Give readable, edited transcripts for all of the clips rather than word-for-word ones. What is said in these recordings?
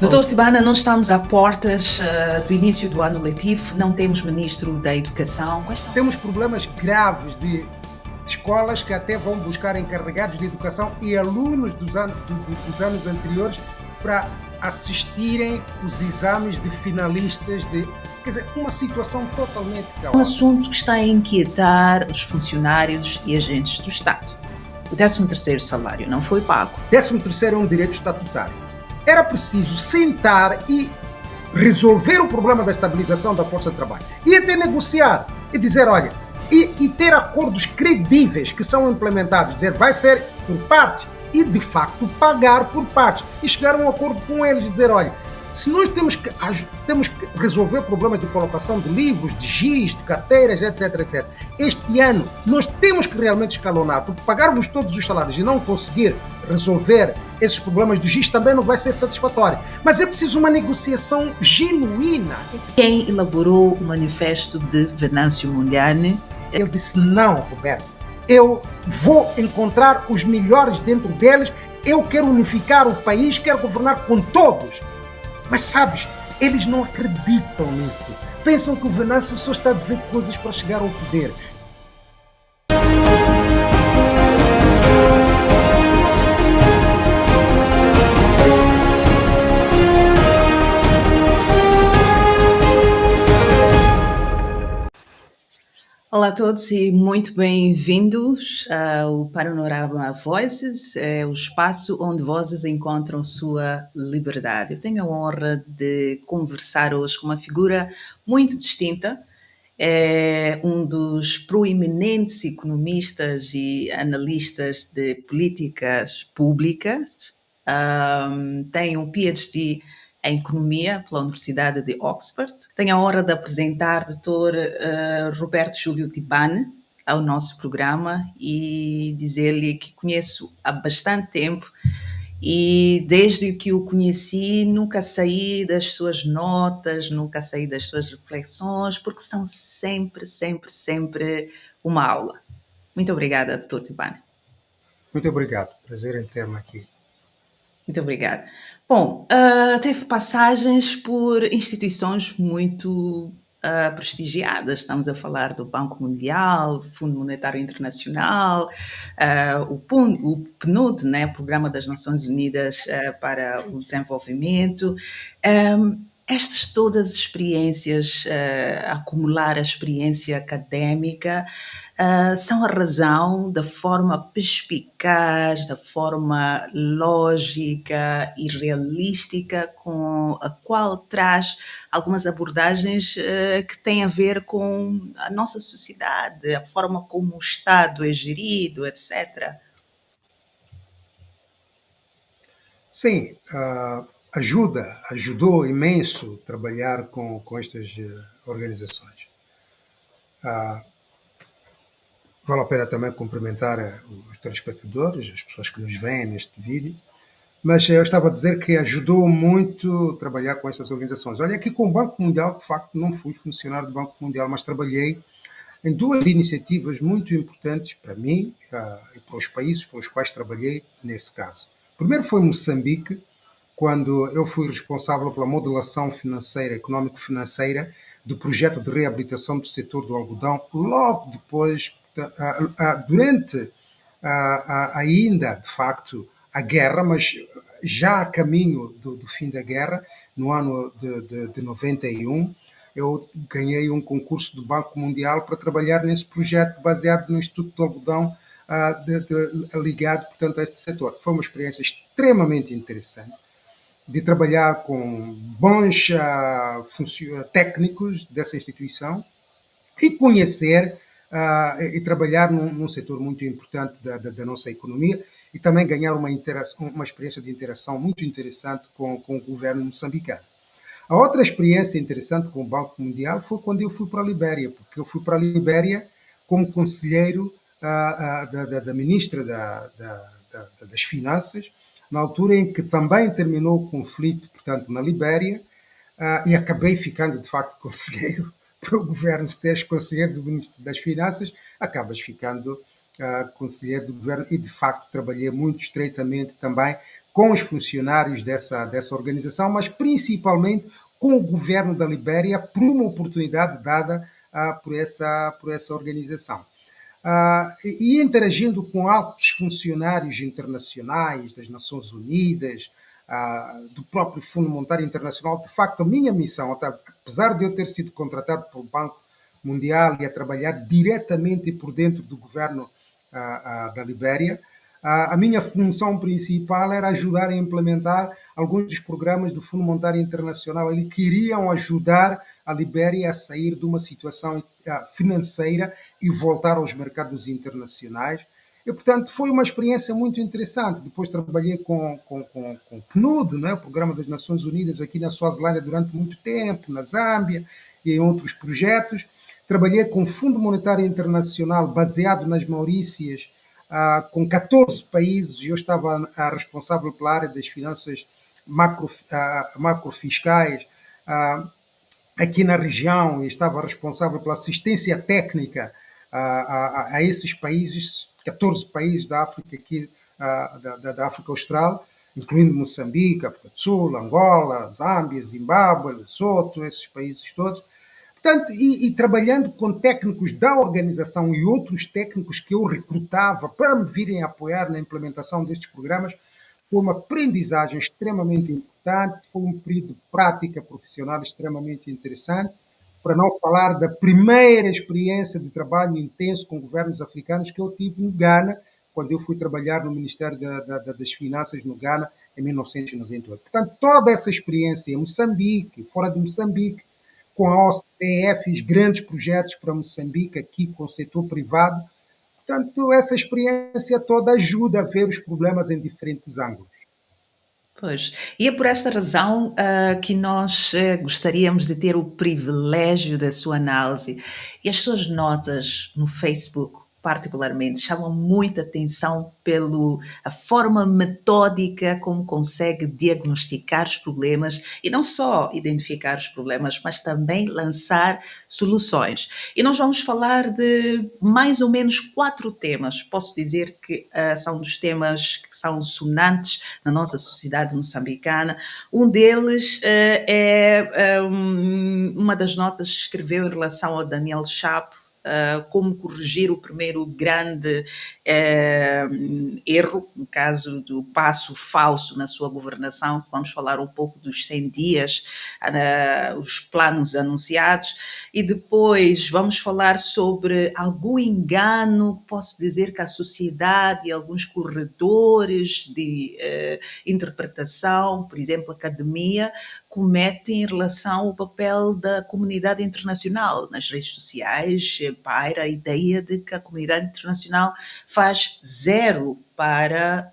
Doutor Tibana, nós estamos a portas do início do ano letivo, não temos ministro da Educação. Quais são? Temos problemas graves de escolas que até vão buscar encarregados de educação e alunos dos anos anteriores para assistirem os exames de finalistas de... Quer dizer, uma situação totalmente Um caótica. assunto que está a inquietar os funcionários e agentes do Estado. O 13º salário não foi pago. 13º é um direito estatutário. Era preciso sentar e resolver o problema da estabilização da força de trabalho. E até negociar e dizer, olha, e ter acordos credíveis que são implementados, dizer, vai ser por parte e, de facto, pagar por partes. E chegar a um acordo com eles e dizer, olha, se nós temos que resolver problemas de colocação de livros, de giz, de carteiras, etc, etc. Este ano nós temos que realmente escalonar, porque pagarmos todos os salários e não conseguir resolver esses problemas do giz também não vai ser satisfatório. Mas é preciso uma negociação genuína. Quem elaborou o manifesto de Venâncio Mondlane? Ele disse, não, Roberto, eu vou encontrar os melhores dentro deles, eu quero unificar o país, quero governar com todos. Mas sabes, eles não acreditam nisso. Pensam que o Venâncio só está a dizer coisas para chegar ao poder. Olá a todos e muito bem-vindos ao Panorama Voices, o espaço onde vozes encontram sua liberdade. Eu tenho a honra de conversar hoje com uma figura muito distinta, um dos proeminentes economistas e analistas de políticas públicas, tem um PhD em Economia pela Universidade de Oxford. Tenho a honra de apresentar o Dr. Roberto Júlio Tibane ao nosso programa e dizer-lhe que conheço há bastante tempo e desde que o conheci nunca saí das suas notas, nunca saí das suas reflexões, porque são sempre uma aula. Muito obrigada, Dr. Tibane. Muito obrigado, prazer em ter-me aqui. Muito obrigada. Bom, teve passagens por instituições muito prestigiadas. Estamos a falar do Banco Mundial, Fundo Monetário Internacional, o PNUD, né, Programa das Nações Unidas para o Desenvolvimento. Estas todas as experiências, acumular a experiência académica, são a razão da forma perspicaz, da forma lógica e realística com a qual traz algumas abordagens que têm a ver com a nossa sociedade, a forma como o Estado é gerido, etc. Sim, ajudou imenso trabalhar com estas organizações. Vale a pena também cumprimentar os telespectadores, as pessoas que nos veem neste vídeo, mas eu estava a dizer que ajudou muito trabalhar com estas organizações. Olha, aqui com o Banco Mundial, de facto, não fui funcionário do Banco Mundial, mas trabalhei em duas iniciativas muito importantes para mim e para os países com os quais trabalhei nesse caso. Primeiro foi Moçambique, quando eu fui responsável pela modelação financeira, económico-financeira, do projeto de reabilitação do setor do algodão, logo depois, durante ainda, de facto, a guerra, mas já a caminho do fim da guerra, no ano de 91, eu ganhei um concurso do Banco Mundial para trabalhar nesse projeto baseado no Instituto do Algodão, ligado, portanto, a este setor. Foi uma experiência extremamente interessante, de trabalhar com bons técnicos dessa instituição e conhecer e trabalhar num setor muito importante da nossa economia e também ganhar uma experiência de interação muito interessante com o governo moçambicano. A outra experiência interessante com o Banco Mundial foi quando eu fui para a Libéria, porque eu fui para a Libéria como conselheiro da ministra das Finanças, na altura em que também terminou o conflito, portanto, na Libéria, e acabei ficando, de facto, conselheiro para o governo. Se és conselheiro do Ministro das Finanças, acabas ficando conselheiro do governo e, de facto, trabalhei muito estreitamente também com os funcionários dessa organização, mas principalmente com o governo da Libéria, por uma oportunidade dada por essa organização. E interagindo com altos funcionários internacionais das Nações Unidas, do próprio Fundo Monetário Internacional, de facto, a minha missão, apesar de eu ter sido contratado pelo Banco Mundial e a trabalhar diretamente e por dentro do governo da Libéria, a minha função principal era ajudar a implementar alguns dos programas do Fundo Monetário Internacional. Eles queriam ajudar a Libéria a sair de uma situação financeira e voltar aos mercados internacionais. E, portanto, foi uma experiência muito interessante. Depois trabalhei com o PNUD, né, o Programa das Nações Unidas, aqui na Suazilândia durante muito tempo, na Zâmbia e em outros projetos. Trabalhei com o Fundo Monetário Internacional, baseado nas Maurícias, com 14 países, e eu estava responsável pela área das finanças macrofiscais aqui na região, e estava responsável pela assistência técnica a esses países, 14 países da África, aqui, da África Austral, incluindo Moçambique, África do Sul, Angola, Zâmbia, Zimbábue, Lesoto, esses países todos. Portanto, e trabalhando com técnicos da organização e outros técnicos que eu recrutava para me virem apoiar na implementação destes programas, foi uma aprendizagem extremamente importante, foi um período de prática profissional extremamente interessante, para não falar da primeira experiência de trabalho intenso com governos africanos que eu tive no Ghana, quando eu fui trabalhar no Ministério das Finanças no Ghana, em 1998. Portanto, toda essa experiência em Moçambique, fora de Moçambique, com a OCDE, fiz grandes projetos para Moçambique, aqui com o setor privado. Portanto, essa experiência toda ajuda a ver os problemas em diferentes ângulos. Pois, e é por esta razão que nós gostaríamos de ter o privilégio da sua análise. E as suas notas no Facebook, particularmente, chamam muita atenção pela forma metódica como consegue diagnosticar os problemas e não só identificar os problemas, mas também lançar soluções. E nós vamos falar de mais ou menos 4 temas. Posso dizer que são dos temas que são sonantes na nossa sociedade moçambicana. Um deles uma das notas que escreveu em relação ao Daniel Chapo, como corrigir o primeiro grande erro, no caso do passo falso na sua governação. Vamos falar um pouco dos 100 dias, os planos anunciados, e depois vamos falar sobre algum engano, posso dizer que a sociedade e alguns corredores de interpretação, por exemplo, a academia, cometem em relação ao papel da comunidade internacional nas redes sociais. Paira a ideia de que a comunidade internacional faz zero para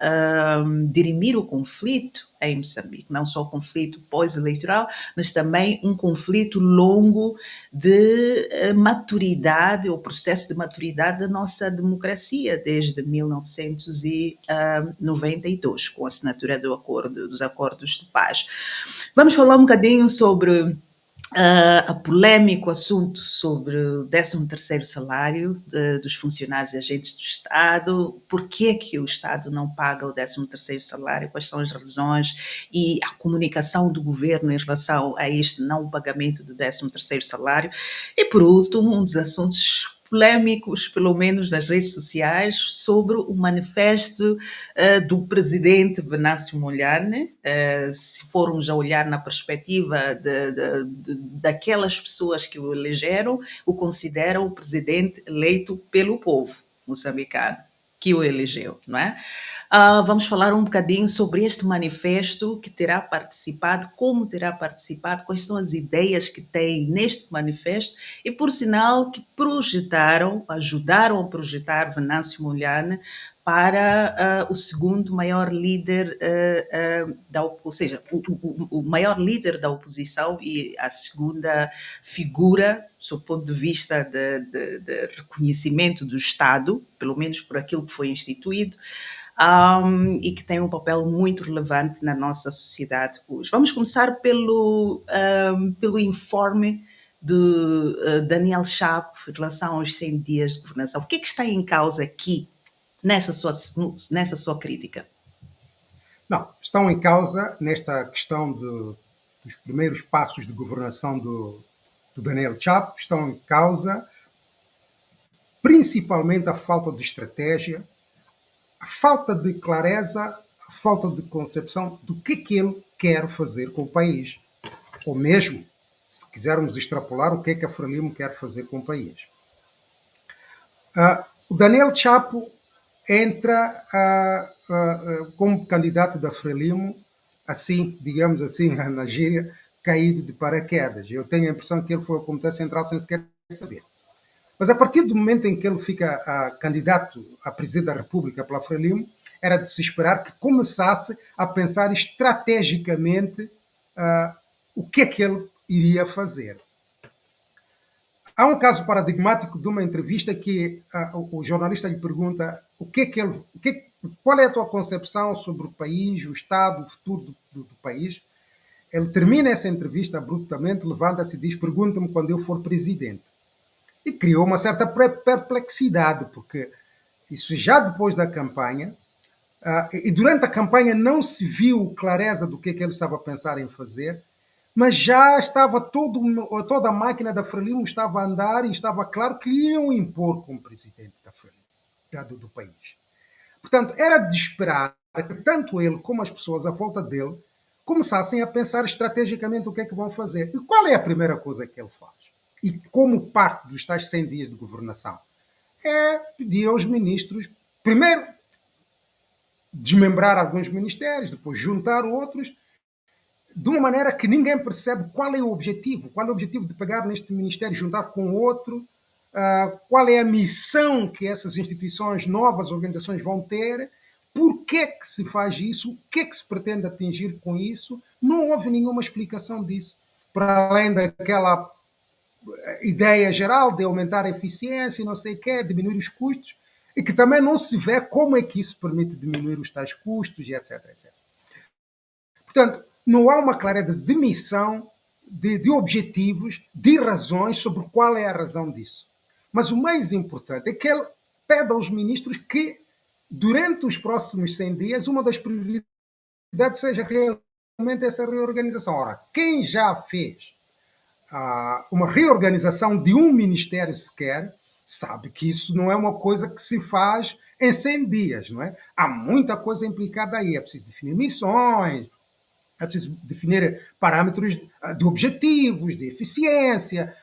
dirimir o conflito em Moçambique, não só o conflito pós-eleitoral, mas também um conflito longo de maturidade, o processo de maturidade da nossa democracia desde 1992, com a assinatura dos acordos de paz. Vamos falar um bocadinho sobre a polêmico assunto sobre o 13º salário dos funcionários e agentes do Estado. Por que o Estado não paga o 13º salário? Quais são as razões? E a comunicação do governo em relação a este não pagamento do 13º salário. E, por último, um dos assuntos polêmicos, pelo menos nas redes sociais, sobre o manifesto do presidente Venâncio Mondlane. Se formos a olhar na perspectiva daquelas pessoas que o elegeram, o consideram o presidente eleito pelo povo moçambicano que o elegeu, não é? Vamos falar um bocadinho sobre este manifesto, que terá participado, como terá participado, quais são as ideias que tem neste manifesto e, por sinal, que ajudaram a projetar Venâncio Mondlane para o segundo maior líder ou seja, o maior líder da oposição e a segunda figura, sob o ponto de vista de reconhecimento do Estado, pelo menos por aquilo que foi instituído, e que tem um papel muito relevante na nossa sociedade hoje. Vamos começar pelo informe de Daniel Chapo em relação aos 100 dias de governação. O que é que está em causa aqui nessa sua crítica? Não, estão em causa, nesta questão dos primeiros passos de governação do Daniel Chapo, estão em causa principalmente a falta de estratégia, a falta de clareza, a falta de concepção do que ele quer fazer com o país. Ou mesmo, se quisermos extrapolar, o que é que a Frelimo quer fazer com o país. O Daniel Chapo entra como candidato da Frelimo, assim, digamos assim, na gíria, caído de paraquedas. Eu tenho a impressão que ele foi ao Comitê Central sem sequer saber. Mas a partir do momento em que ele fica candidato a presidente da República pela Frelimo, era de se esperar que começasse a pensar estrategicamente o que é que ele iria fazer. Há um caso paradigmático de uma entrevista que o jornalista lhe pergunta qual é a tua concepção sobre o país, o Estado, o futuro do país. Ele termina essa entrevista abruptamente, levanta-se e diz: pergunta-me quando eu for presidente. E criou uma certa perplexidade, porque isso já depois da campanha, e durante a campanha não se viu clareza do que ele estava a pensar em fazer, mas já estava toda a máquina da Frelimo estava a andar e estava claro que lhe iam impor como presidente da Frelimo, do país. Portanto, era de esperar que tanto ele como as pessoas à volta dele começassem a pensar estrategicamente o que é que vão fazer. E qual é a primeira coisa que ele faz? E como parte dos tais 100 dias de governação? É pedir aos ministros, primeiro, desmembrar alguns ministérios, depois juntar outros, de uma maneira que ninguém percebe qual é o objetivo de pegar neste ministério e juntar com outro, qual é a missão que essas instituições, novas organizações vão ter, por que é que se faz isso, o que é que se pretende atingir com isso. Não houve nenhuma explicação disso, para além daquela ideia geral de aumentar a eficiência e não sei o quê, diminuir os custos, e que também não se vê como é que isso permite diminuir os tais custos e etc, etc. Portanto, não há uma clareza de missão, de objetivos, de razões sobre qual é a razão disso. Mas o mais importante é que ele pede aos ministros que, durante os próximos 100 dias, uma das prioridades seja realmente essa reorganização. Ora, quem já fez uma reorganização de um ministério sequer sabe que isso não é uma coisa que se faz em 100 dias, não é? Há muita coisa implicada aí. É preciso definir missões, é preciso definir parâmetros de objetivos, de eficiência,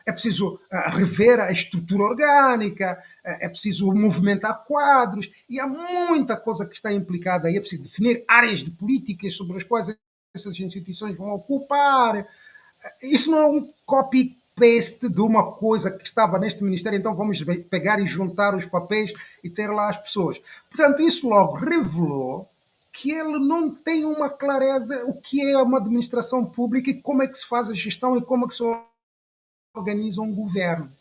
é preciso rever a estrutura orgânica, é preciso movimentar quadros, e há muita coisa que está implicada aí. É preciso definir áreas de políticas sobre as quais essas instituições vão ocupar. Isso não é um copy-paste de uma coisa que estava neste Ministério, então vamos pegar e juntar os papéis e ter lá as pessoas. Portanto, isso logo revelou que ele não tem uma clareza o que é uma administração pública e como é que se faz a gestão e como é que se organiza um governo.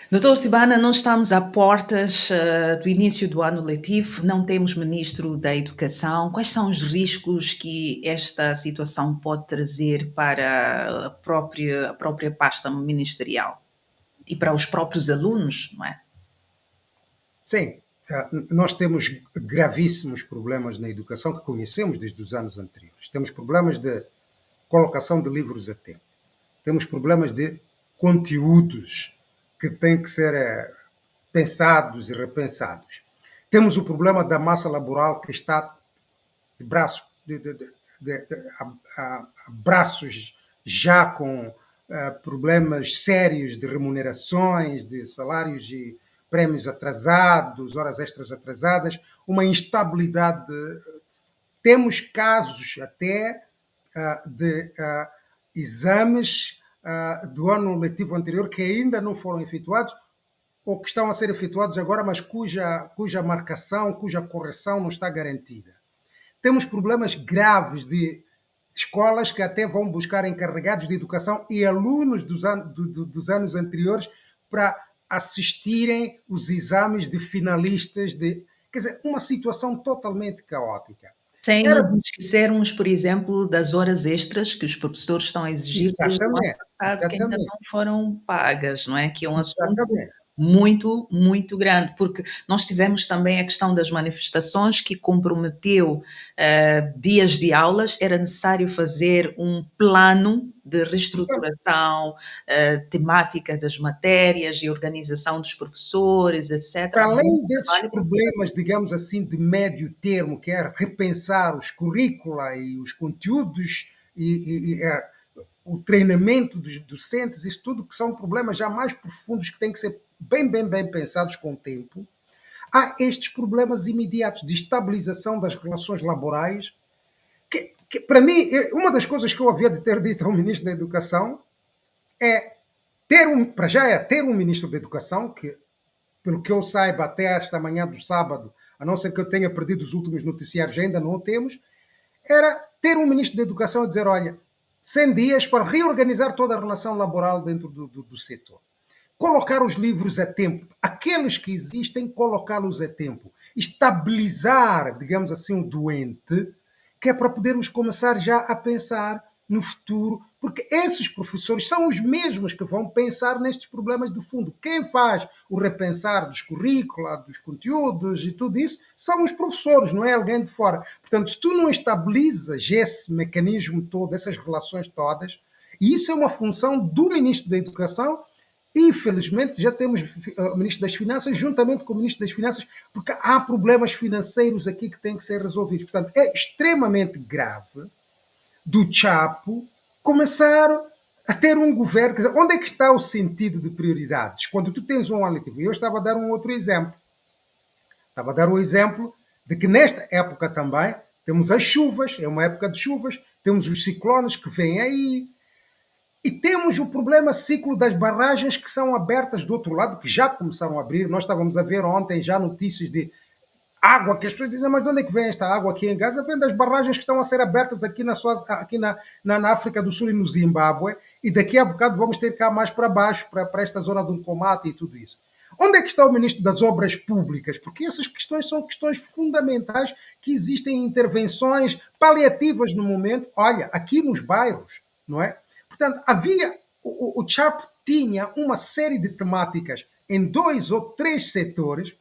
Doutor Sibana, não estamos a portas do início do ano letivo, não temos ministro da Educação. Quais são os riscos que esta situação pode trazer para a própria pasta ministerial e para os próprios alunos, não é? Sim, nós temos gravíssimos problemas na educação que conhecemos desde os anos anteriores. Temos problemas de colocação de livros a tempo. Temos problemas de conteúdos que têm que ser pensados e repensados. Temos o problema da massa laboral que está de braços já com problemas sérios de remunerações, de salários e prémios atrasados, horas extras atrasadas, uma instabilidade. Temos casos até de exames do ano letivo anterior que ainda não foram efetuados ou que estão a ser efetuados agora, mas cuja marcação, cuja correção não está garantida. Temos problemas graves de escolas que até vão buscar encarregados de educação e alunos dos anos anteriores para assistirem os exames de finalistas. Quer dizer, uma situação totalmente caótica. Sem nos esquecermos, por exemplo, das horas extras que os professores estão a exigir desde o ano passado, que ainda não foram pagas, não é? Que é um assunto muito, muito grande, porque nós tivemos também a questão das manifestações que comprometeu dias de aulas, era necessário fazer um plano de Portanto, reestruturação temática das matérias e organização dos professores, para etc. Muito além desses trabalho para ser feito. problemas, digamos assim, de médio termo, que é repensar os currícula e os conteúdos e o treinamento dos docentes, isso tudo que são problemas já mais profundos que têm que ser bem pensados com o tempo, há estes problemas imediatos de estabilização das relações laborais, que para mim, uma das coisas que eu havia de ter dito ao Ministro da Educação é para já é ter um Ministro da Educação que, pelo que eu saiba, até esta manhã do sábado, a não ser que eu tenha perdido os últimos noticiários, ainda não o temos, era ter um Ministro da Educação a dizer, olha, 100 dias para reorganizar toda a relação laboral dentro do setor. Colocar os livros a tempo, aqueles que existem, colocá-los a tempo. Estabilizar, digamos assim, o doente, que é para podermos começar já a pensar no futuro, porque esses professores são os mesmos que vão pensar nestes problemas de fundo. Quem faz o repensar dos currícula, dos conteúdos e tudo isso, são os professores, não é alguém de fora. Portanto, se tu não estabilizas esse mecanismo todo, essas relações todas, e isso é uma função do Ministro da Educação. Infelizmente, já temos o Ministro das Finanças, juntamente com o Ministro das Finanças, porque há problemas financeiros aqui que têm que ser resolvidos. Portanto, é extremamente grave do Chapo começar a ter um governo. Quer dizer, onde é que está o sentido de prioridades? Quando tu tens um alívio. Eu estava a dar um outro exemplo. Estava a dar o exemplo de que nesta época também temos as chuvas, é uma época de chuvas, temos os ciclones que vêm aí, e temos o problema ciclo das barragens que são abertas do outro lado, que já começaram a abrir. Nós estávamos a ver ontem já notícias de água, que as pessoas dizem, mas de onde é que vem esta água aqui em Gaza? Vem das barragens que estão a ser abertas aqui, na África do Sul e no Zimbábue, e daqui a bocado vamos ter cá mais para baixo, para esta zona do Nkomati e tudo isso. Onde é que está o Ministro das Obras Públicas? Porque essas questões são questões fundamentais, que existem intervenções paliativas no momento, olha, aqui nos bairros, não é? Portanto, o Chapo tinha uma série de temáticas em 2 ou 3 setores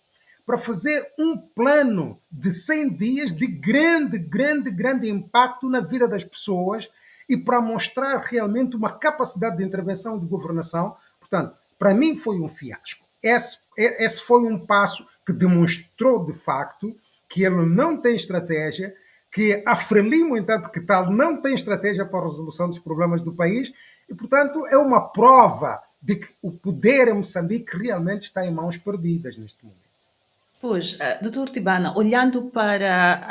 para fazer um plano de 100 dias de grande impacto na vida das pessoas e para mostrar realmente uma capacidade de intervenção e de governação. Portanto, para mim foi um fiasco. Esse foi um passo que demonstrou de facto que ele não tem estratégia, que a Frelimo, entanto que tal, não tem estratégia para a resolução dos problemas do país e, portanto, é uma prova de que o poder em Moçambique realmente está em mãos perdidas neste momento. Pois, doutor Tibana, olhando para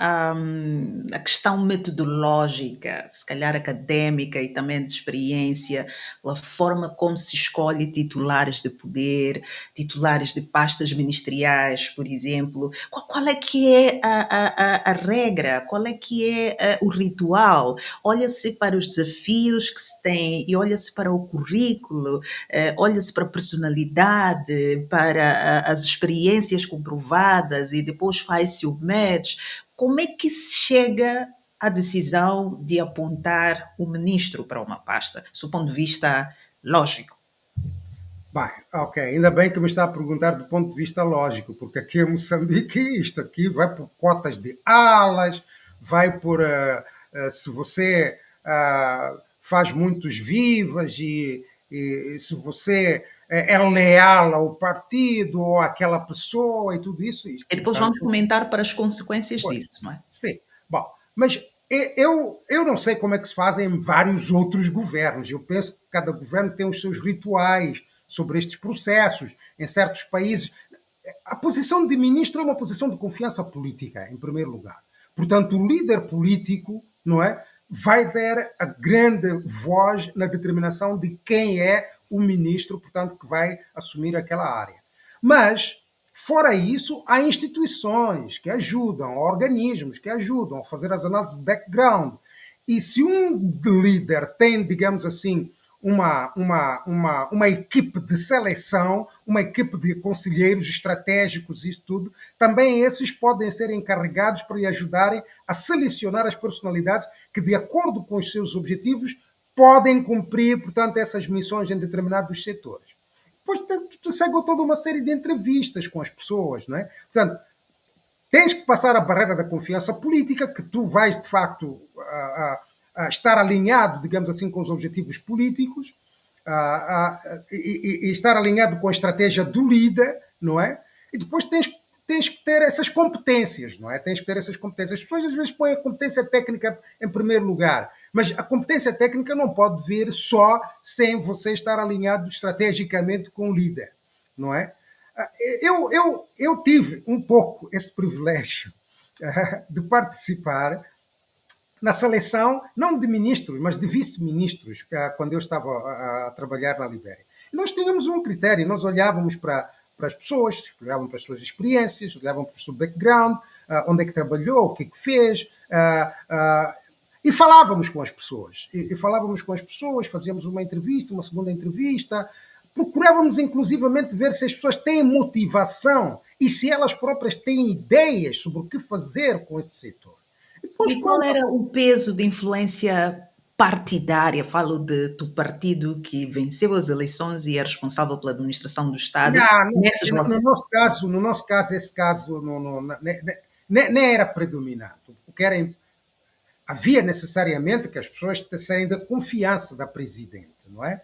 a questão metodológica, se calhar académica e também de experiência, a forma como se escolhe titulares de poder, titulares de pastas ministeriais, por exemplo, qual é que é a regra, qual é que é o ritual? Olha-se para os desafios que se têm e olha-se para o currículo, olha-se para a personalidade, para as experiências comprovadas e depois faz-se o match. Como é que se chega à decisão de apontar o ministro para uma pasta, do ponto de vista lógico? Bem, ok, ainda bem que me está a perguntar do ponto de vista lógico, porque aqui em Moçambique isto aqui vai por cotas de alas, vai por se você faz muitos vivas e se você é leal ao partido ou àquela pessoa e tudo isso. E depois vamos Portanto, comentar para as consequências pois, disso, não é? sim. Bom, mas eu não sei como é que se fazem vários outros governos. Eu penso que cada governo tem os seus rituais sobre estes processos. Em certos países, a posição de ministro é uma posição de confiança política, em primeiro lugar. Portanto, o líder político, não é, vai ter a grande voz na determinação de quem é o ministro, portanto, que vai assumir aquela área. Mas fora isso, há instituições que ajudam, organismos que ajudam a fazer as análises de background. E se um líder tem, digamos assim, uma equipe de seleção, uma equipe de conselheiros estratégicos, isso tudo, também esses podem ser encarregados para lhe ajudarem a selecionar as personalidades que, de acordo com os seus objetivos, podem cumprir, portanto, essas missões em determinados setores. depois te segue toda uma série de entrevistas com as pessoas, não é? Portanto, tens que passar a barreira da confiança política, que tu vais, de facto, a estar alinhado, digamos assim, com os objetivos políticos, e estar alinhado com a estratégia do líder, não é? E depois tens que ter essas competências, não é? Tens que ter essas competências. As pessoas às vezes põem a competência técnica em primeiro lugar, mas a competência técnica não pode vir só sem você estar alinhado estrategicamente com o líder, não é? Eu tive um pouco esse privilégio de participar na seleção, não de ministros, mas de vice-ministros, quando eu estava a trabalhar na Libéria. E nós tínhamos um critério, nós olhávamos para as pessoas, olhavam para as suas experiências, olhavam para o seu background, onde é que trabalhou, o que é que fez, e falávamos com as pessoas. E falávamos com as pessoas, fazíamos uma entrevista, uma segunda entrevista, procurávamos inclusivamente ver se as pessoas têm motivação e se elas próprias têm ideias sobre o que fazer com esse setor. Depois, E qual pronto. era o peso de influência partidária? Falo do partido que venceu as eleições e é responsável pela administração do Estado Não, nessas no nosso caso, esse caso nem era predominante. O que era, havia necessariamente que as pessoas tivessem da confiança da presidente, não é?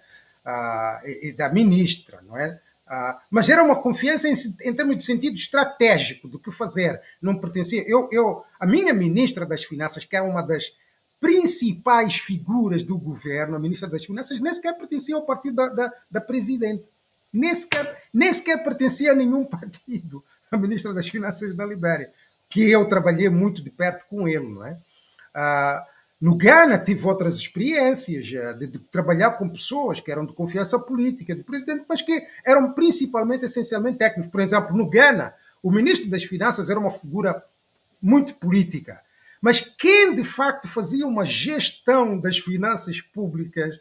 E da ministra, não é? Mas era uma confiança em termos de sentido estratégico do que fazer. Não pertencia. A minha ministra das Finanças, que é uma das principais figuras do governo, a ministra das Finanças, nem sequer pertencia ao partido da presidente. Nem sequer pertencia a nenhum partido, a ministra das Finanças da Libéria, que eu trabalhei muito de perto com ele, não é? No Ghana tive outras experiências de trabalhar com pessoas que eram de confiança política do presidente, mas que eram principalmente, essencialmente técnicos. Por exemplo, no Ghana, o ministro das Finanças era uma figura muito política, mas quem de facto fazia uma gestão das finanças públicas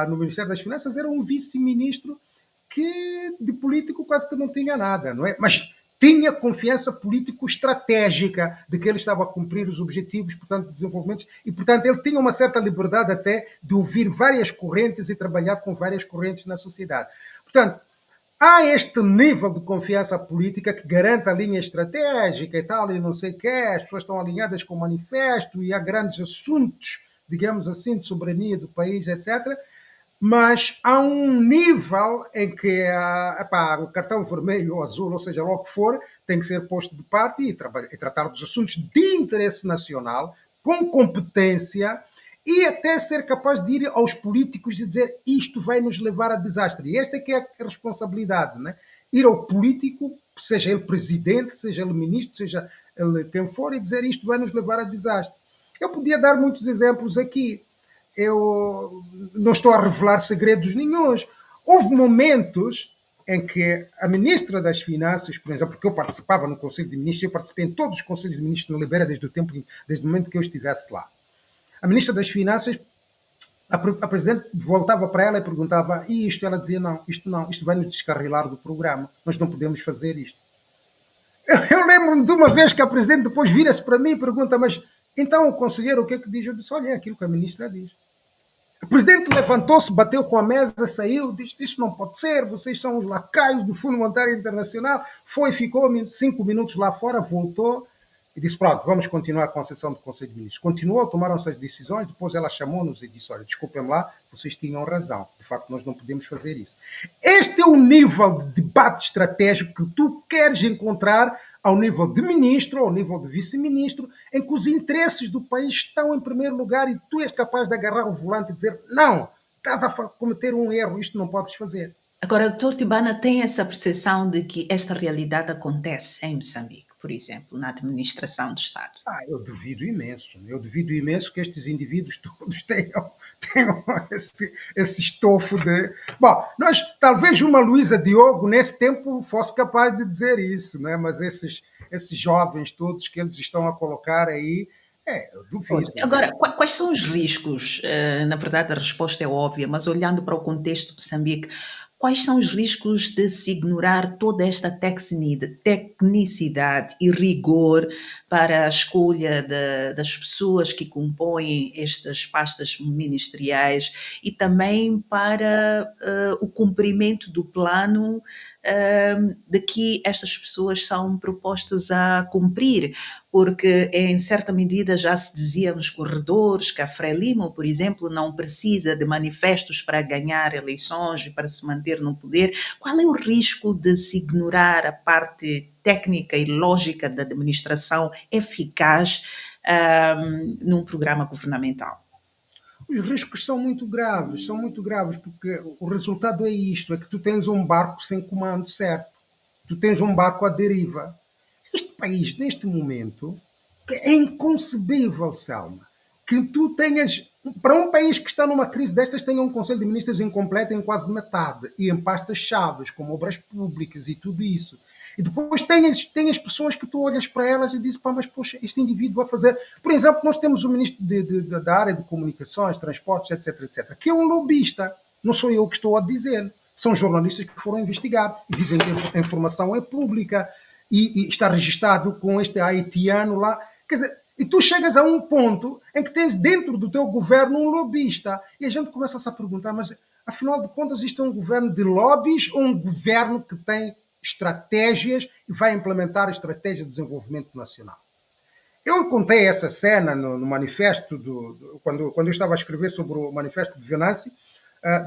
no Ministério das Finanças era um vice-ministro que de político quase que não tinha nada, não é? Mas tinha confiança político-estratégica de que ele estava a cumprir os objetivos, portanto, de desenvolvimento, e, portanto, ele tinha uma certa liberdade até de ouvir várias correntes e trabalhar com várias correntes na sociedade. Portanto, há este nível de confiança política que garante a linha estratégica e tal, e não sei o quê, as pessoas estão alinhadas com o manifesto e há grandes assuntos, digamos assim, de soberania do país, etc., mas há um nível em que o cartão vermelho ou azul, ou seja, lá o que for, tem que ser posto de parte e tratar dos assuntos de interesse nacional, com competência, e até ser capaz de ir aos políticos e dizer isto vai nos levar a desastre. E esta é que é a responsabilidade, né? Ir ao político, seja ele presidente, seja ele ministro, seja ele quem for, e dizer isto vai nos levar a desastre. Eu podia dar muitos exemplos aqui. Eu não estou a revelar segredos nenhuns. Houve momentos em que a ministra das Finanças, por exemplo, porque eu participava no Conselho de Ministros, eu participei em todos os Conselhos de Ministros na Libéria desde o momento que eu estivesse lá. A ministra das Finanças, a presidente voltava para ela e perguntava, e isto? Ela dizia, não, isto vai nos descarrilar do programa, nós não podemos fazer isto. Eu lembro-me de uma vez que a presidente depois vira-se para mim e pergunta, mas então o conselheiro o que é que diz? Eu disse, olha, é aquilo que a ministra diz. O presidente levantou-se, bateu com a mesa, saiu, disse: Isso não pode ser, vocês são os lacaios do Fundo Monetário Internacional. Foi, ficou 5 minutos lá fora, voltou e disse: Pronto, vamos continuar com a sessão do Conselho de Ministros. Continuou, tomaram-se as decisões, depois ela chamou-nos e disse: Olha, desculpem-me lá, vocês tinham razão, de facto nós não podemos fazer isso. Este é o nível de debate estratégico que tu queres encontrar ao nível de ministro, ao nível de vice-ministro, em que os interesses do país estão em primeiro lugar e tu és capaz de agarrar o volante e dizer não, estás a cometer um erro, isto não podes fazer. Agora, Dr. Tibana tem essa percepção de que esta realidade acontece em Moçambique, por exemplo, na administração do Estado? Eu duvido imenso. Eu duvido imenso que estes indivíduos todos tenham esse estofo de... Bom, talvez uma Luísa Diogo, nesse tempo, fosse capaz de dizer isso, né? Mas esses jovens todos que eles estão a colocar aí, eu duvido. Agora, quais são os riscos? Na verdade, a resposta é óbvia, mas olhando para o contexto de Moçambique, quais são os riscos de se ignorar toda esta tecnicidade e rigor para a escolha das pessoas que compõem estas pastas ministeriais e também para o cumprimento do plano de que estas pessoas são propostas a cumprir, porque em certa medida já se dizia nos corredores que a Frelimo, por exemplo, não precisa de manifestos para ganhar eleições e para se manter no poder. Qual é o risco de se ignorar a parte técnica e lógica da administração eficaz num programa governamental? Os riscos são muito graves, porque o resultado é isto, é que tu tens um barco sem comando certo, tu tens um barco à deriva. Este país, neste momento, é inconcebível, Selma, que tu tenhas, para um país que está numa crise destas, tenha um Conselho de Ministros incompleto em quase metade, e em pastas-chave, como obras públicas e tudo isso. E depois tenhas pessoas que tu olhas para elas e dizes, pá, mas poxa, este indivíduo vai fazer... Por exemplo, nós temos o ministro da área de comunicações, transportes, etc, etc, que é um lobista. Não sou eu que estou a dizer. São jornalistas que foram investigar e dizem que a informação é pública e está registado com este haitiano lá. Quer dizer, e tu chegas a um ponto em que tens dentro do teu governo um lobista e a gente começa a se perguntar, mas afinal de contas isto é um governo de lobbies ou um governo que tem estratégias e vai implementar estratégias de desenvolvimento nacional? Eu contei essa cena no manifesto, quando eu estava a escrever sobre o manifesto de Venâncio,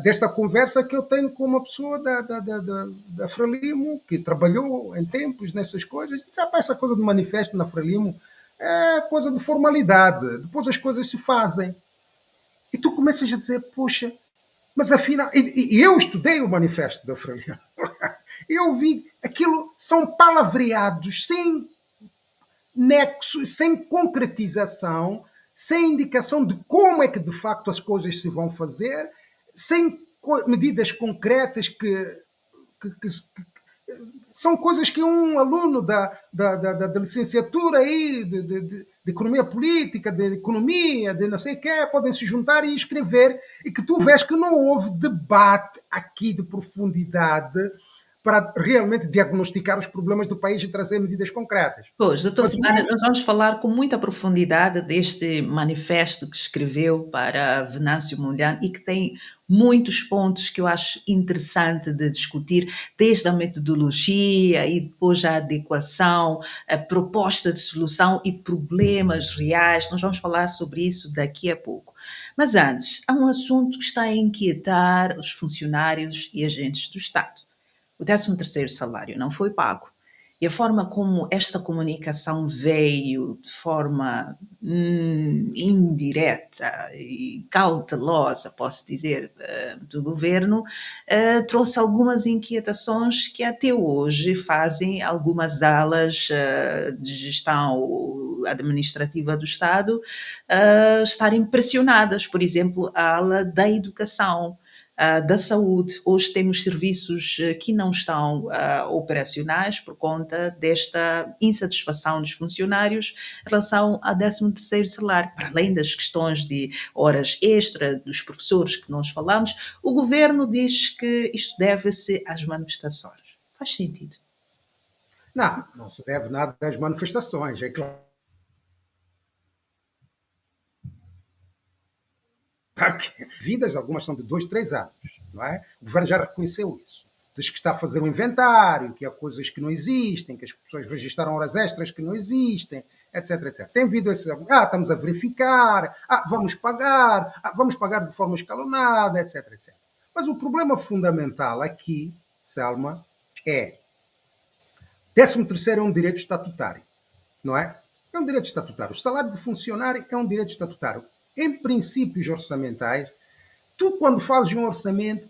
desta conversa que eu tenho com uma pessoa da Frelimo, que trabalhou em tempos nessas coisas. Sabe, essa coisa do manifesto na Frelimo é coisa de formalidade. Depois as coisas se fazem. E tu começas a dizer, poxa, mas afinal... E eu estudei o manifesto da Frelimo. Eu vi, aquilo são palavreados sem nexo, sem concretização, sem indicação de como é que de facto as coisas se vão fazer, sem medidas concretas que são coisas que um aluno da licenciatura aí, de economia política, de economia, de não sei o que, podem se juntar e escrever, e que tu vês que não houve debate aqui de profundidade para realmente diagnosticar os problemas do país e trazer medidas concretas. Pois, doutor Mas Silvana, nós vamos falar com muita profundidade deste manifesto que escreveu para Venâncio Mondlane e que tem muitos pontos que eu acho interessante de discutir, desde a metodologia e depois a adequação, a proposta de solução e problemas reais. Nós vamos falar sobre isso daqui a pouco. Mas antes, há um assunto que está a inquietar os funcionários e agentes do Estado. O 13º salário não foi pago. E a forma como esta comunicação veio de forma indireta e cautelosa, posso dizer, do governo, trouxe algumas inquietações que até hoje fazem algumas alas de gestão administrativa do Estado estarem pressionadas. Por exemplo, a ala da educação, da saúde. Hoje temos serviços que não estão operacionais por conta desta insatisfação dos funcionários em relação ao 13º salário. Para além das questões de horas extra dos professores que nós falamos, o governo diz que isto deve-se às manifestações. Faz sentido? não se deve nada às manifestações, é claro. Claro que vidas, algumas são de 2, 3 anos, não é? O governo já reconheceu isso. Diz que está a fazer um inventário, que há coisas que não existem, que as pessoas registraram horas extras que não existem, etc, etc. Tem havido esse... estamos a verificar, vamos pagar de forma escalonada, etc, etc. Mas o problema fundamental aqui, Selma, é 13º é um direito estatutário, não é? É um direito estatutário. O salário de funcionário é um direito estatutário. Em princípios orçamentais, tu quando fazes um orçamento,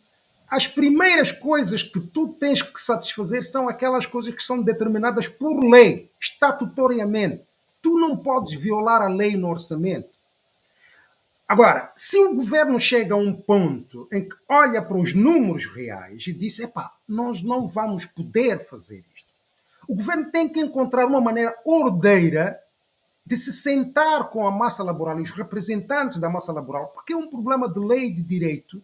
as primeiras coisas que tu tens que satisfazer são aquelas coisas que são determinadas por lei, estatutoriamente. Tu não podes violar a lei no orçamento. Agora, se o governo chega a um ponto em que olha para os números reais e diz, nós não vamos poder fazer isto, o governo tem que encontrar uma maneira ordeira de se sentar com a massa laboral e os representantes da massa laboral, porque é um problema de lei e de direito,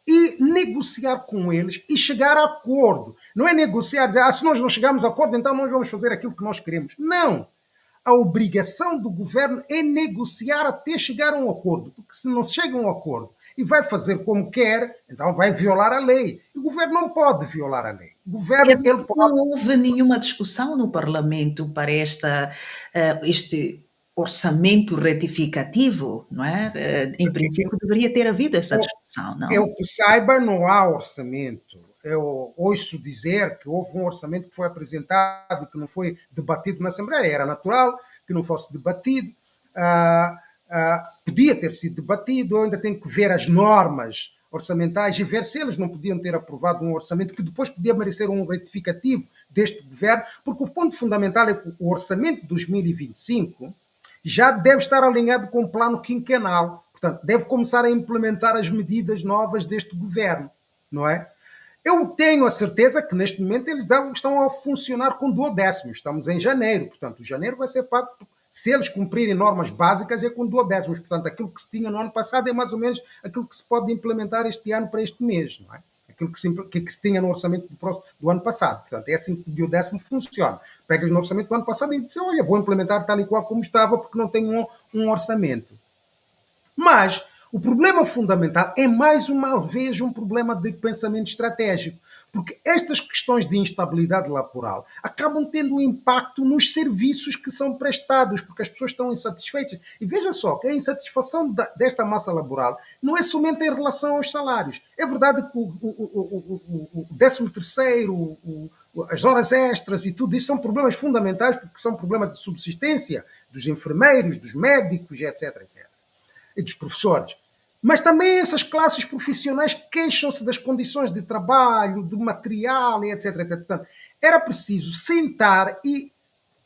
e negociar com eles e chegar a acordo. Não é negociar, dizer, se nós não chegarmos a acordo, então nós vamos fazer aquilo que nós queremos. Não. a obrigação do governo é negociar até chegar a um acordo, porque se não chega a um acordo e vai fazer como quer, então vai violar a lei. E o governo não pode violar a lei. O É, governo, ele não pode... houve nenhuma discussão no Parlamento para este orçamento retificativo, não é? Em princípio, deveria ter havido essa discussão, não? Eu que saiba, não há orçamento. Eu ouço dizer que houve um orçamento que foi apresentado e que não foi debatido na Assembleia. Era natural que não fosse debatido. Podia ter sido debatido. Eu ainda tenho que ver as normas orçamentais e ver se eles não podiam ter aprovado um orçamento que depois podia merecer um retificativo deste governo, porque o ponto fundamental é que o orçamento de 2025 já deve estar alinhado com o plano quinquenal. Portanto, deve começar a implementar as medidas novas deste governo, não é? Eu tenho a certeza que neste momento eles estão a funcionar com duodécimos. Estamos em janeiro, portanto, janeiro vai ser pago. Se eles cumprirem normas básicas, é com duodécimos. Portanto, aquilo que se tinha no ano passado é mais ou menos aquilo que se pode implementar este ano para este mês, não é? Aquilo que se tinha no orçamento do ano passado. Portanto, é assim que o duodécimo funciona. Pegas no orçamento do ano passado e dizes, olha, vou implementar tal e qual como estava, porque não tenho um orçamento. Mas o problema fundamental é, mais uma vez, um problema de pensamento estratégico, porque estas questões de instabilidade laboral acabam tendo um impacto nos serviços que são prestados, porque as pessoas estão insatisfeitas. E veja só que a insatisfação desta massa laboral não é somente em relação aos salários. É verdade que o 13º, as horas extras e tudo isso são problemas fundamentais, porque são problemas de subsistência dos enfermeiros, dos médicos, etc, etc. E dos professores. Mas também essas classes profissionais queixam-se das condições de trabalho, do material, etc, etc. Portanto, era preciso sentar e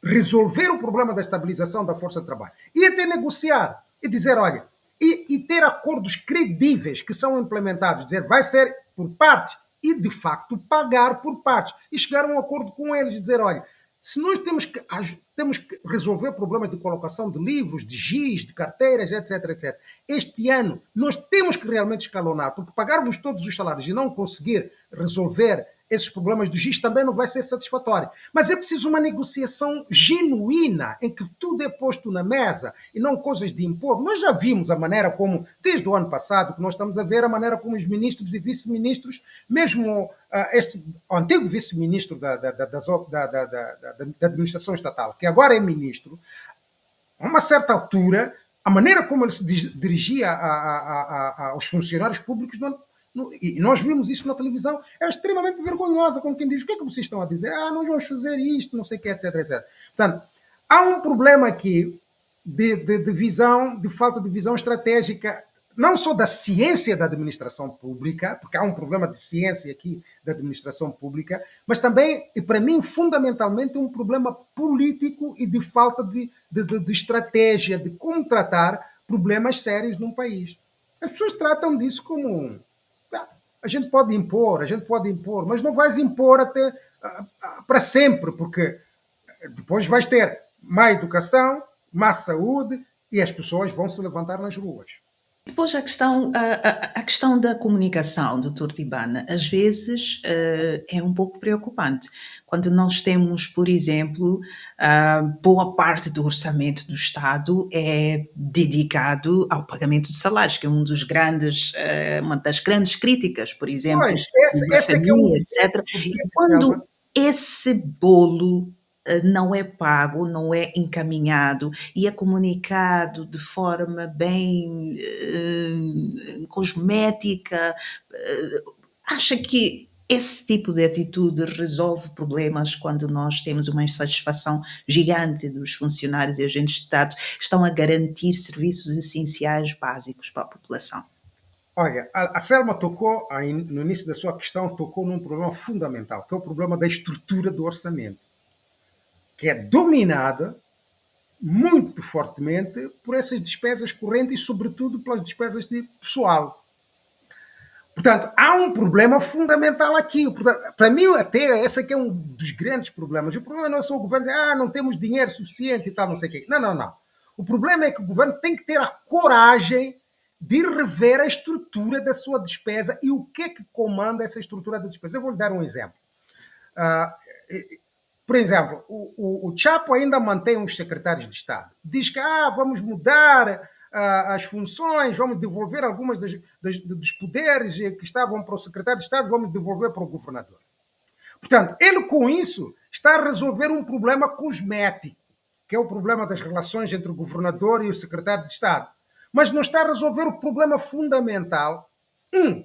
resolver o problema da estabilização da força de trabalho. E até negociar. E dizer, olha, e ter acordos credíveis que são implementados. Dizer, vai ser por parte e, de facto, pagar por partes. E chegar a um acordo com eles e dizer, olha, se nós temos que resolver problemas de colocação de livros, de giz, de carteiras, etc, etc. Este ano nós temos que realmente escalonar, porque pagar-vos todos os salários e não conseguir resolver esses problemas do giz também não vai ser satisfatório. Mas é preciso uma negociação genuína, em que tudo é posto na mesa e não coisas de impor. Nós já vimos a maneira como, desde o ano passado, que nós estamos a ver a maneira como os ministros e vice-ministros, mesmo o antigo vice-ministro da administração estatal, que agora é ministro, a uma certa altura, a maneira como ele se dirigia aos funcionários públicos, e nós vimos isso na televisão, era extremamente vergonhosa, como quem diz, o que é que vocês estão a dizer? Nós vamos fazer isto, não sei o que, etc, etc. Portanto, há um problema aqui de visão, de falta de visão estratégica, não só da ciência da administração pública, porque há um problema de ciência aqui da administração pública, mas também, e para mim, fundamentalmente, um problema político e de falta de estratégia, de como tratar problemas sérios num país. As pessoas tratam disso como a gente pode impor, mas não vais impor até para sempre, porque depois vais ter má educação, má saúde e as pessoas vão se levantar nas ruas. Depois a questão da comunicação, doutor Tibana, às vezes é um pouco preocupante. Quando nós temos, por exemplo, boa parte do orçamento do Estado é dedicado ao pagamento de salários, que é uma das grandes críticas, por exemplo, Pois, da esse é que é um família, dos etc. E problemas, quando Selma. esse bolo não é pago, não é encaminhado e é comunicado de forma bem cosmética, acha que esse tipo de atitude resolve problemas quando nós temos uma insatisfação gigante dos funcionários e agentes de Estado que estão a garantir serviços essenciais básicos para a população? Olha, a Selma tocou, no início da sua questão, tocou num problema fundamental, que é o problema da estrutura do orçamento, que é dominada muito fortemente por essas despesas correntes e, sobretudo, pelas despesas de pessoal. Portanto, há um problema fundamental aqui. Portanto, para mim, até esse aqui é um dos grandes problemas. O problema não é só o governo dizer, não temos dinheiro suficiente e tal, não sei o quê. Não, não, não. O problema é que o governo tem que ter a coragem de rever a estrutura da sua despesa e o que é que comanda essa estrutura da despesa. Eu vou lhe dar um exemplo. Por exemplo, o Chapo ainda mantém os secretários de Estado. Diz que vamos mudar as funções, vamos devolver algumas dos poderes que estavam para o secretário de Estado, vamos devolver para o governador. Portanto, ele com isso está a resolver um problema cosmético, que é o problema das relações entre o governador e o secretário de Estado. Mas não está a resolver o problema fundamental,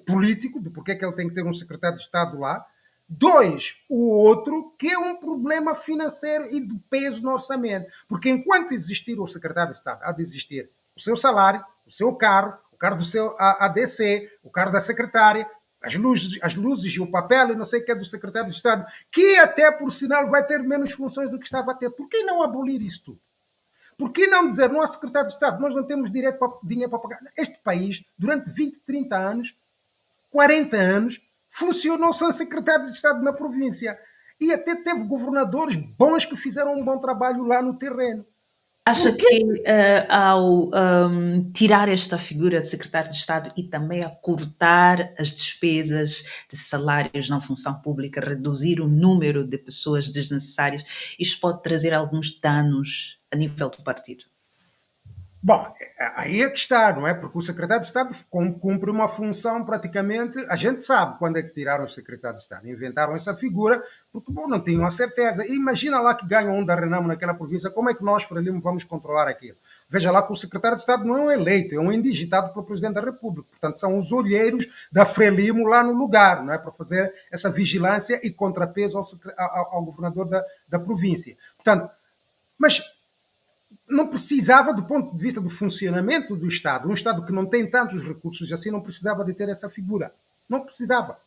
político, de porque é que ele tem que ter um secretário de Estado lá. Dois, o outro, que é um problema financeiro e de peso no orçamento. Porque enquanto existir o secretário de Estado, há de existir o seu salário, o seu carro, o carro do seu ADC, o carro da secretária, as luzes e o papel e não sei o que é do secretário de Estado, que até, por sinal, vai ter menos funções do que estava a ter. Por que não abolir isso tudo? Por que não dizer, não há secretário de Estado, nós não temos dinheiro para pagar? Este país, durante 20, 30 anos, 40 anos, funcionou sem secretário de Estado na província. E até teve governadores bons que fizeram um bom trabalho lá no terreno. Acha que ao tirar esta figura de secretário de Estado e também a cortar as despesas de salários na função pública, reduzir o número de pessoas desnecessárias, isto pode trazer alguns danos a nível do partido? Bom, aí é que está, não é? Porque o secretário de Estado cumpre uma função praticamente. A gente sabe quando é que tiraram o secretário de Estado. Inventaram essa figura porque, bom, não tinham a certeza. E imagina lá que ganham um da Renamo naquela província, como é que nós, Frelimo, vamos controlar aquilo? Veja lá que o secretário de Estado não é um eleito, é um indigitado pelo Presidente da República. Portanto, são os olheiros da Frelimo lá no lugar, não é? Para fazer essa vigilância e contrapeso ao governador da província. Portanto, mas não precisava, do ponto de vista do funcionamento do Estado, um Estado que não tem tantos recursos assim, não precisava de ter essa figura. Não precisava.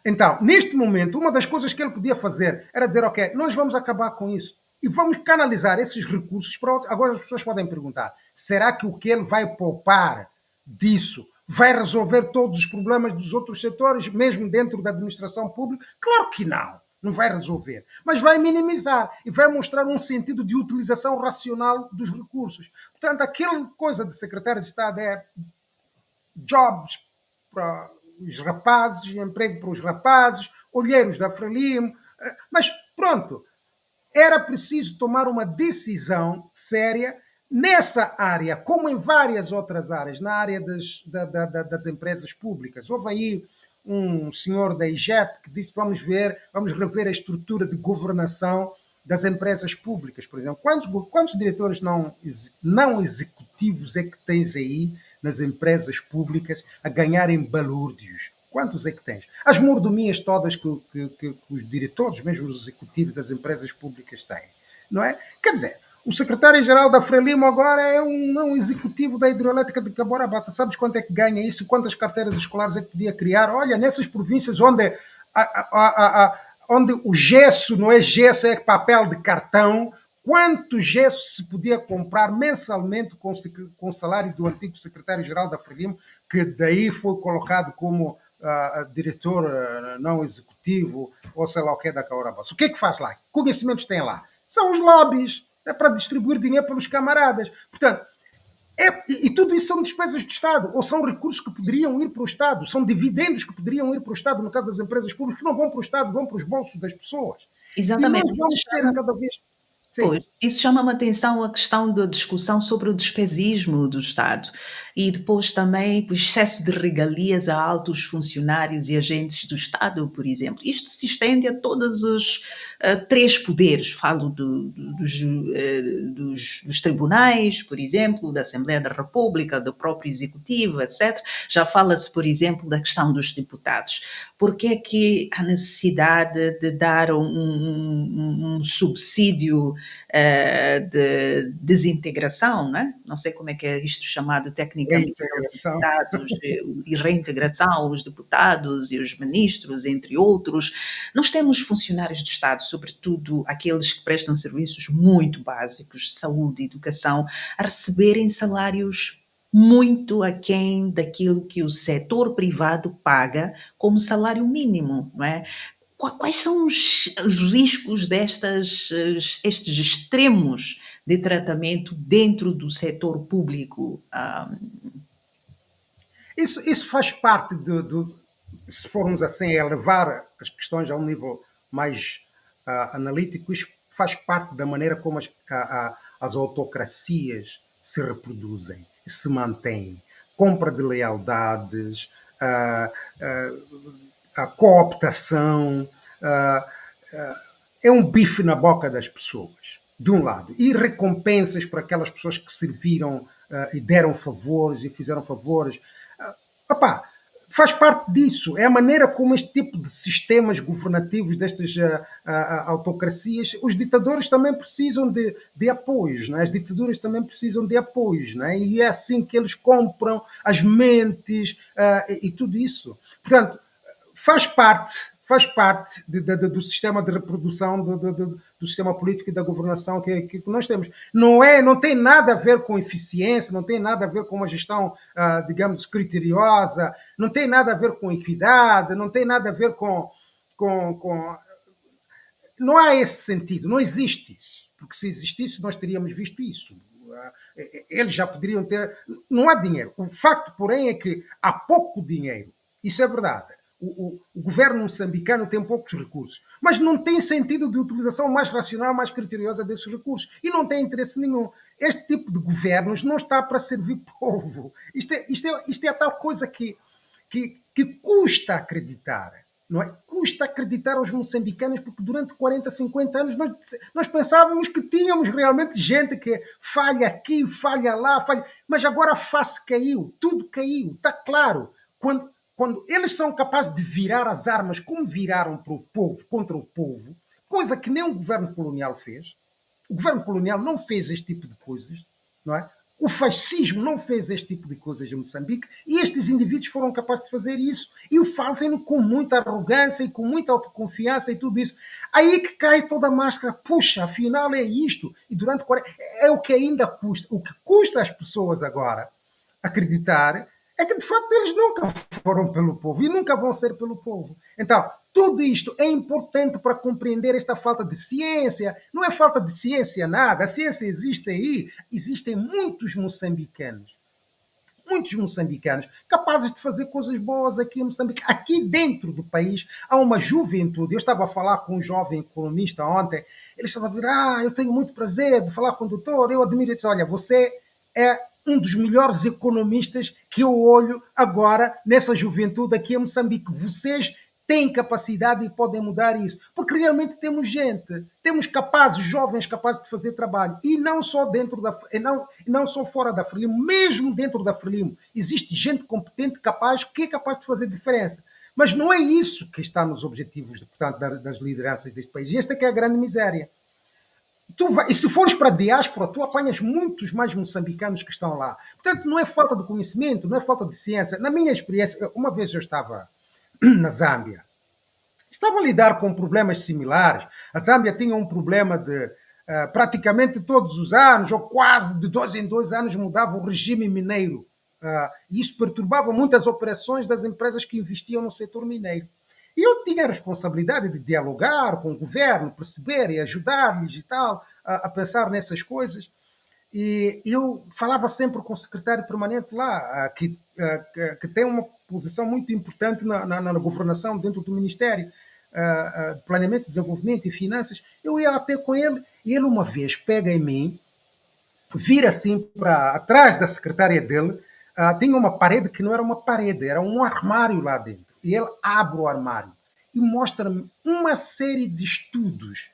Então, neste momento, uma das coisas que ele podia fazer era dizer, ok, nós vamos acabar com isso e vamos canalizar esses recursos para outros. Agora as pessoas podem perguntar, será que o que ele vai poupar disso vai resolver todos os problemas dos outros setores, mesmo dentro da administração pública? Claro que não. Não vai resolver, mas vai minimizar e vai mostrar um sentido de utilização racional dos recursos. Portanto, aquela coisa de secretário de Estado é jobs para os rapazes, emprego para os rapazes, olheiros da Frelimo, mas pronto, era preciso tomar uma decisão séria nessa área, como em várias outras áreas, na área das empresas públicas. Houve aí um senhor da IGEP que disse vamos rever a estrutura de governação das empresas públicas, por exemplo. Quantos diretores não executivos é que tens aí nas empresas públicas a ganharem balúrdios? Quantos é que tens? As mordomias todas que os diretores, mesmo os executivos das empresas públicas têm, não é? Quer dizer, o secretário-geral da Frelimo agora é um executivo da hidrelétrica de Cabora-Bassa. Sabes quanto é que ganha isso? Quantas carteiras escolares é que podia criar? Olha, nessas províncias onde o gesso não é gesso, é papel de cartão, quanto gesso se podia comprar mensalmente com o salário do antigo secretário-geral da Frelimo, que daí foi colocado como diretor não executivo, ou sei lá o que é da Cabora-Bassa. O que é que faz lá? Que conhecimentos tem lá? São os lobbies. É para distribuir dinheiro pelos camaradas. Portanto, e tudo isso são despesas do Estado, ou são recursos que poderiam ir para o Estado, são dividendos que poderiam ir para o Estado, no caso das empresas públicas, que não vão para o Estado, vão para os bolsos das pessoas. E nós Exatamente. vamos ter cada vez. Pois, Sim. isso chama-me a atenção a questão da discussão sobre o despesismo do Estado e depois também o excesso de regalias a altos funcionários e agentes do Estado, por exemplo. Isto se estende a todos os três poderes. Falo dos tribunais, por exemplo, da Assembleia da República, do próprio Executivo, etc. Já fala-se, por exemplo, da questão dos deputados. Por que é que a necessidade de dar um subsídio de desintegração, né? Não sei como é que é isto chamado tecnicamente, Reintegração. e reintegração, os deputados e os ministros, entre outros. Nós temos funcionários do Estado, sobretudo aqueles que prestam serviços muito básicos, saúde, educação, a receberem salários muito aquém daquilo que o setor privado paga como salário mínimo, não é? Quais são os riscos estes extremos de tratamento dentro do setor público? Isso faz parte se formos assim a levar as questões a um nível mais analítico, isto faz parte da maneira como as autocracias se reproduzem, se mantêm. Compra de lealdades, a cooptação, é um bife na boca das pessoas, de um lado, e recompensas para aquelas pessoas que serviram e deram favores e fizeram favores. Opá, faz parte disso, é a maneira como este tipo de sistemas governativos, destas autocracias, os ditadores também precisam de apoios, né? As ditaduras também precisam de apoios, né? E é assim que eles compram as mentes e tudo isso. Portanto, faz parte do sistema de reprodução do sistema político e da governação que nós temos. Não tem nada a ver com eficiência, não tem nada a ver com uma gestão, digamos, criteriosa, não tem nada a ver com equidade, não tem nada a ver com não há esse sentido, não existe isso. Porque se existisse, nós teríamos visto isso. Eles já poderiam ter. Não há dinheiro. O facto, porém, é que há pouco dinheiro. Isso é verdade. O governo moçambicano tem poucos recursos, mas não tem sentido de utilização mais racional, mais criteriosa desses recursos, e não tem interesse nenhum. Este tipo de governos não está para servir povo. Isto é a tal coisa que custa acreditar. Não é? Custa acreditar aos moçambicanos, porque durante 40, 50 anos nós pensávamos que tínhamos realmente gente que falha aqui, falha lá, falha, mas agora a face caiu, tudo caiu, está claro. Quando eles são capazes de virar as armas como viraram para o povo, contra o povo, coisa que nem o governo colonial fez. O governo colonial não fez este tipo de coisas, não é? O fascismo não fez este tipo de coisas em Moçambique, e estes indivíduos foram capazes de fazer isso e o fazem com muita arrogância e com muita autoconfiança e tudo isso. Aí que cai toda a máscara. Puxa, afinal é isto. E durante 40... é o que ainda custa. O que custa às pessoas agora acreditar é que, de facto, eles nunca foram pelo povo e nunca vão ser pelo povo. Então, tudo isto é importante para compreender esta falta de ciência. Não é falta de ciência nada. A ciência existe aí. Existem muitos moçambicanos capazes de fazer coisas boas aqui em Moçambique. Aqui dentro do país há uma juventude. Eu estava a falar com um jovem economista ontem. Ele estava a dizer, eu tenho muito prazer de falar com o doutor. Eu admiro. Ele disse, olha, você é um dos melhores economistas que eu olho agora nessa juventude aqui em Moçambique. Vocês têm capacidade e podem mudar isso. Porque realmente temos gente, temos jovens capazes de fazer trabalho. E não só dentro não só fora da Frelimo, mesmo dentro da Frelimo. Existe gente competente, que é capaz de fazer diferença. Mas não é isso que está nos objetivos, portanto, das lideranças deste país. E esta é que é a grande miséria. E se fores para a diáspora, tu apanhas muitos mais moçambicanos que estão lá. Portanto, não é falta de conhecimento, não é falta de ciência. Na minha experiência, uma vez eu estava na Zâmbia, estava a lidar com problemas similares. A Zâmbia tinha um problema de praticamente todos os anos, ou quase de 2 em 2 anos, mudava o regime mineiro. E isso perturbava muitas operações das empresas que investiam no setor mineiro. E eu tinha a responsabilidade de dialogar com o governo, perceber e ajudar-lhes e tal, a pensar nessas coisas. E eu falava sempre com o secretário permanente lá, que tem uma posição muito importante na governação dentro do Ministério de Planeamento, Desenvolvimento e Finanças. Eu ia até com ele, e ele uma vez pega em mim, vira assim para atrás da secretária dele, tinha uma parede que não era uma parede, era um armário lá dentro. E ele abre o armário e mostra-me uma série de estudos,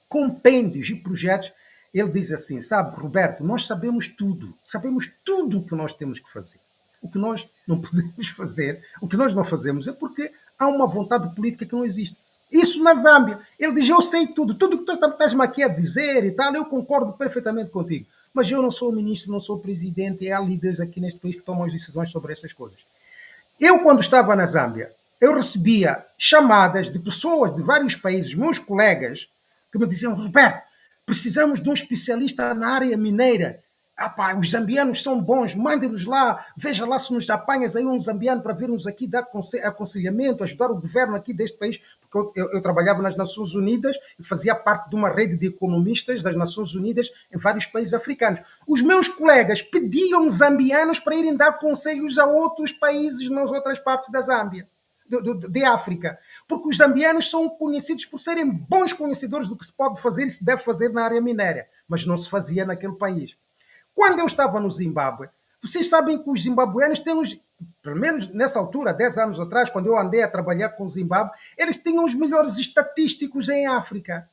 compêndios e projetos. Ele diz assim, sabe, Roberto, nós sabemos tudo o que nós temos que fazer. O que nós não podemos fazer, o que nós não fazemos é porque há uma vontade política que não existe. Isso na Zâmbia. Ele diz, eu sei tudo que tu estás-me aqui a dizer e tal, eu concordo perfeitamente contigo. Mas eu não sou ministro, não sou presidente, e há líderes aqui neste país que tomam as decisões sobre essas coisas. Eu, quando estava na Zâmbia, eu recebia chamadas de pessoas de vários países, meus colegas, que me diziam, Roberto, precisamos de um especialista na área mineira. Os zambianos são bons, mandem-nos lá, veja lá se nos apanhas aí um zambiano para virmos aqui dar aconselhamento, ajudar o governo aqui deste país, porque eu trabalhava nas Nações Unidas e fazia parte de uma rede de economistas das Nações Unidas em vários países africanos. Os meus colegas pediam zambianos para irem dar conselhos a outros países nas outras partes da Zâmbia. de África. Porque os zambianos são conhecidos por serem bons conhecedores do que se pode fazer e se deve fazer na área minéria, mas não se fazia naquele país. Quando eu estava no Zimbábue, vocês sabem que os zimbabueanos têm uns, pelo menos nessa altura, 10 anos atrás, quando eu andei a trabalhar com o Zimbábue, eles tinham os melhores estatísticos em África.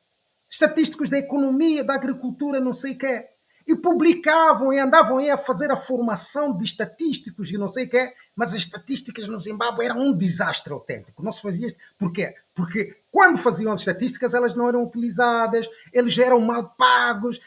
Estatísticos da economia, da agricultura, não sei o quê. E publicavam e andavam aí a fazer a formação de estatísticos e não sei o quê, mas as estatísticas no Zimbábue eram um desastre autêntico. Não se fazia isto. Por quê? Porque quando faziam as estatísticas, elas não eram utilizadas, eles eram mal pagos,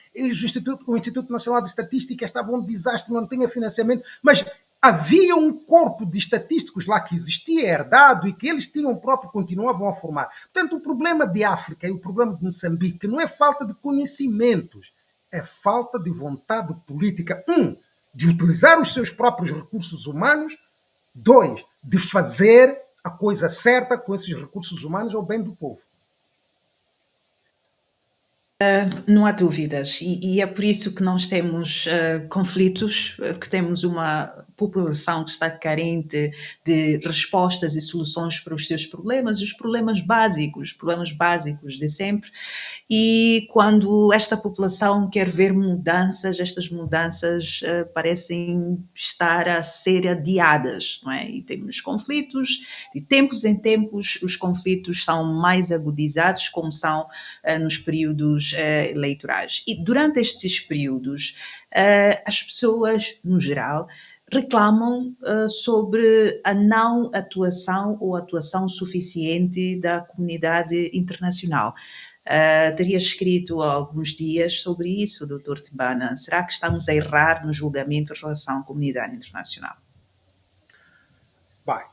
o Instituto Nacional de Estatística estava um desastre, não tinha financiamento, mas havia um corpo de estatísticos lá que existia, herdado, e que eles tinham próprio, continuavam a formar. Portanto, o problema de África e o problema de Moçambique não é falta de conhecimentos, é falta de vontade política. De utilizar os seus próprios recursos humanos. 2, de fazer a coisa certa com esses recursos humanos ao bem do povo. Não há dúvidas, e é por isso que nós temos conflitos, que temos uma população que está carente de respostas e soluções para os seus problemas, os problemas básicos de sempre. E quando esta população quer ver mudanças, estas mudanças parecem estar a ser adiadas, não é? E temos conflitos, de tempos em tempos, os conflitos são mais agudizados, como são nos períodos eleitorais. E durante estes períodos, as pessoas, no geral, reclamam sobre a não atuação ou atuação suficiente da comunidade internacional. Teria escrito há alguns dias sobre isso, Dr. Tibana. Será que estamos a errar no julgamento em relação à comunidade internacional? Bem,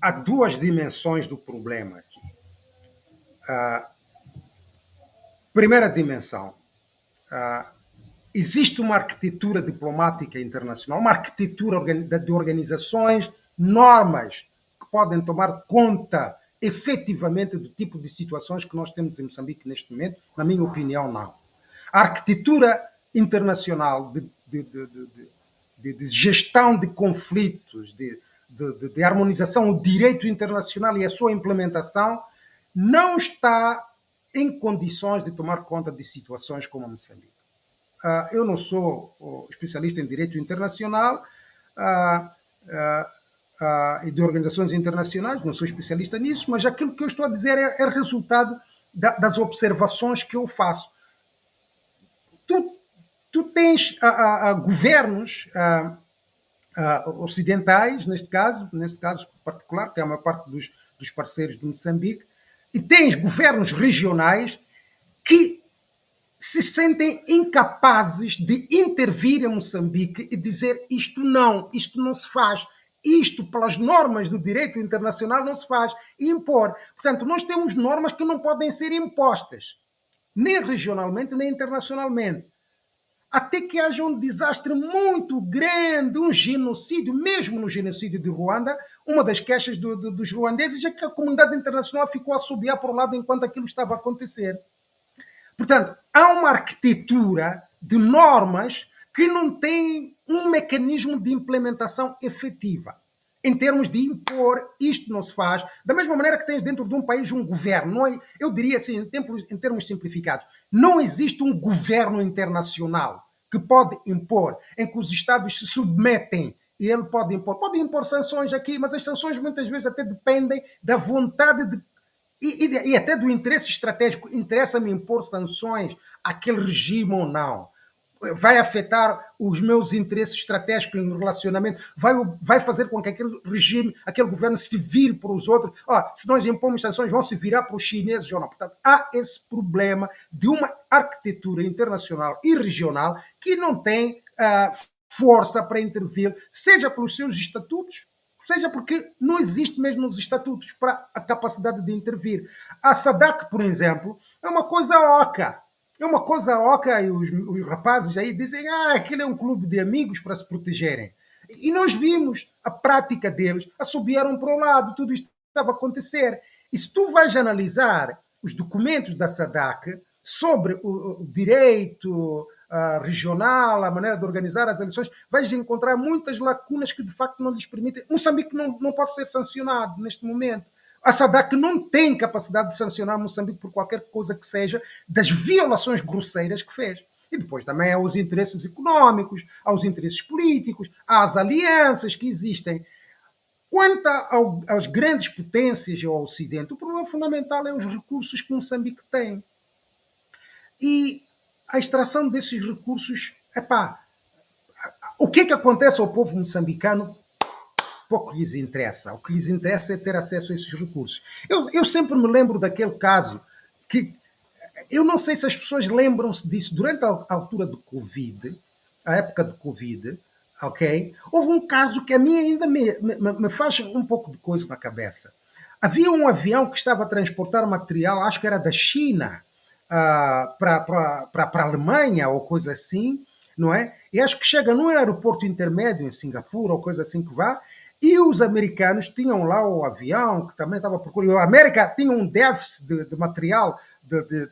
há 2 dimensões do problema aqui. Primeira dimensão, existe uma arquitetura diplomática internacional, uma arquitetura de organizações, normas que podem tomar conta efetivamente do tipo de situações que nós temos em Moçambique neste momento. Na minha opinião, não. A arquitetura internacional de gestão de conflitos, de harmonização, o direito internacional e a sua implementação não está em condições de tomar conta de situações como a Moçambique. Eu não sou especialista em direito internacional e de organizações internacionais, não sou especialista nisso, mas aquilo que eu estou a dizer é resultado das observações que eu faço. Tu tens governos ocidentais, neste caso particular, que é a maior parte dos parceiros de Moçambique, e tens governos regionais que se sentem incapazes de intervir em Moçambique e dizer isto não se faz, isto pelas normas do direito internacional não se faz, e impor. Portanto, nós temos normas que não podem ser impostas, nem regionalmente, nem internacionalmente. Até que haja um desastre muito grande, um genocídio, mesmo no genocídio de Ruanda, uma das queixas dos ruandeses é que a comunidade internacional ficou a assobiar por um lado enquanto aquilo estava a acontecer. Portanto, há uma arquitetura de normas que não tem um mecanismo de implementação efetiva. Em termos de impor, isto não se faz. Da mesma maneira que tens dentro de um país um governo. Não é, eu diria assim, em termos simplificados, não existe um governo internacional que pode impor, em que os Estados se submetem e ele pode impor sanções aqui, mas as sanções muitas vezes até dependem da vontade e até do interesse estratégico. Interessa-me impor sanções àquele regime ou não? Vai afetar os meus interesses estratégicos no relacionamento? Vai fazer com que aquele regime, aquele governo se vire para os outros? Se nós impomos sanções, vão se virar para os chineses ou não? Portanto, há esse problema de uma arquitetura internacional e regional que não tem força para intervir, seja pelos seus estatutos, seja porque não existe mesmo nos estatutos para a capacidade de intervir. A SADC, por exemplo, é uma coisa oca. É uma coisa oca e os rapazes aí dizem aquilo é um clube de amigos para se protegerem. E nós vimos a prática deles, assobiaram para o lado, tudo isto estava a acontecer. E se tu vais analisar os documentos da SADC sobre o direito regional, a maneira de organizar as eleições, vais encontrar muitas lacunas que de facto não lhes permitem. Moçambique não pode ser sancionado neste momento. A SADC não tem capacidade de sancionar Moçambique por qualquer coisa que seja das violações grosseiras que fez. E depois também há os interesses económicos, há os interesses políticos, há as alianças que existem. Quanto às grandes potências e ao Ocidente, o problema fundamental é os recursos que Moçambique tem. E a extração desses recursos, o que acontece ao povo moçambicano pouco lhes interessa. O que lhes interessa é ter acesso a esses recursos. Eu sempre me lembro daquele caso que eu não sei se as pessoas lembram-se disso. Durante a altura do Covid, a época do Covid, ok? Houve um caso que a mim ainda me faz um pouco de coisa na cabeça. Havia um avião que estava a transportar material, acho que era da China, para a Alemanha ou coisa assim, não é? E acho que chega num aeroporto intermédio em Singapura ou coisa assim que vá, e os americanos tinham lá o avião que também estava procurando. A América tinha um déficit de material de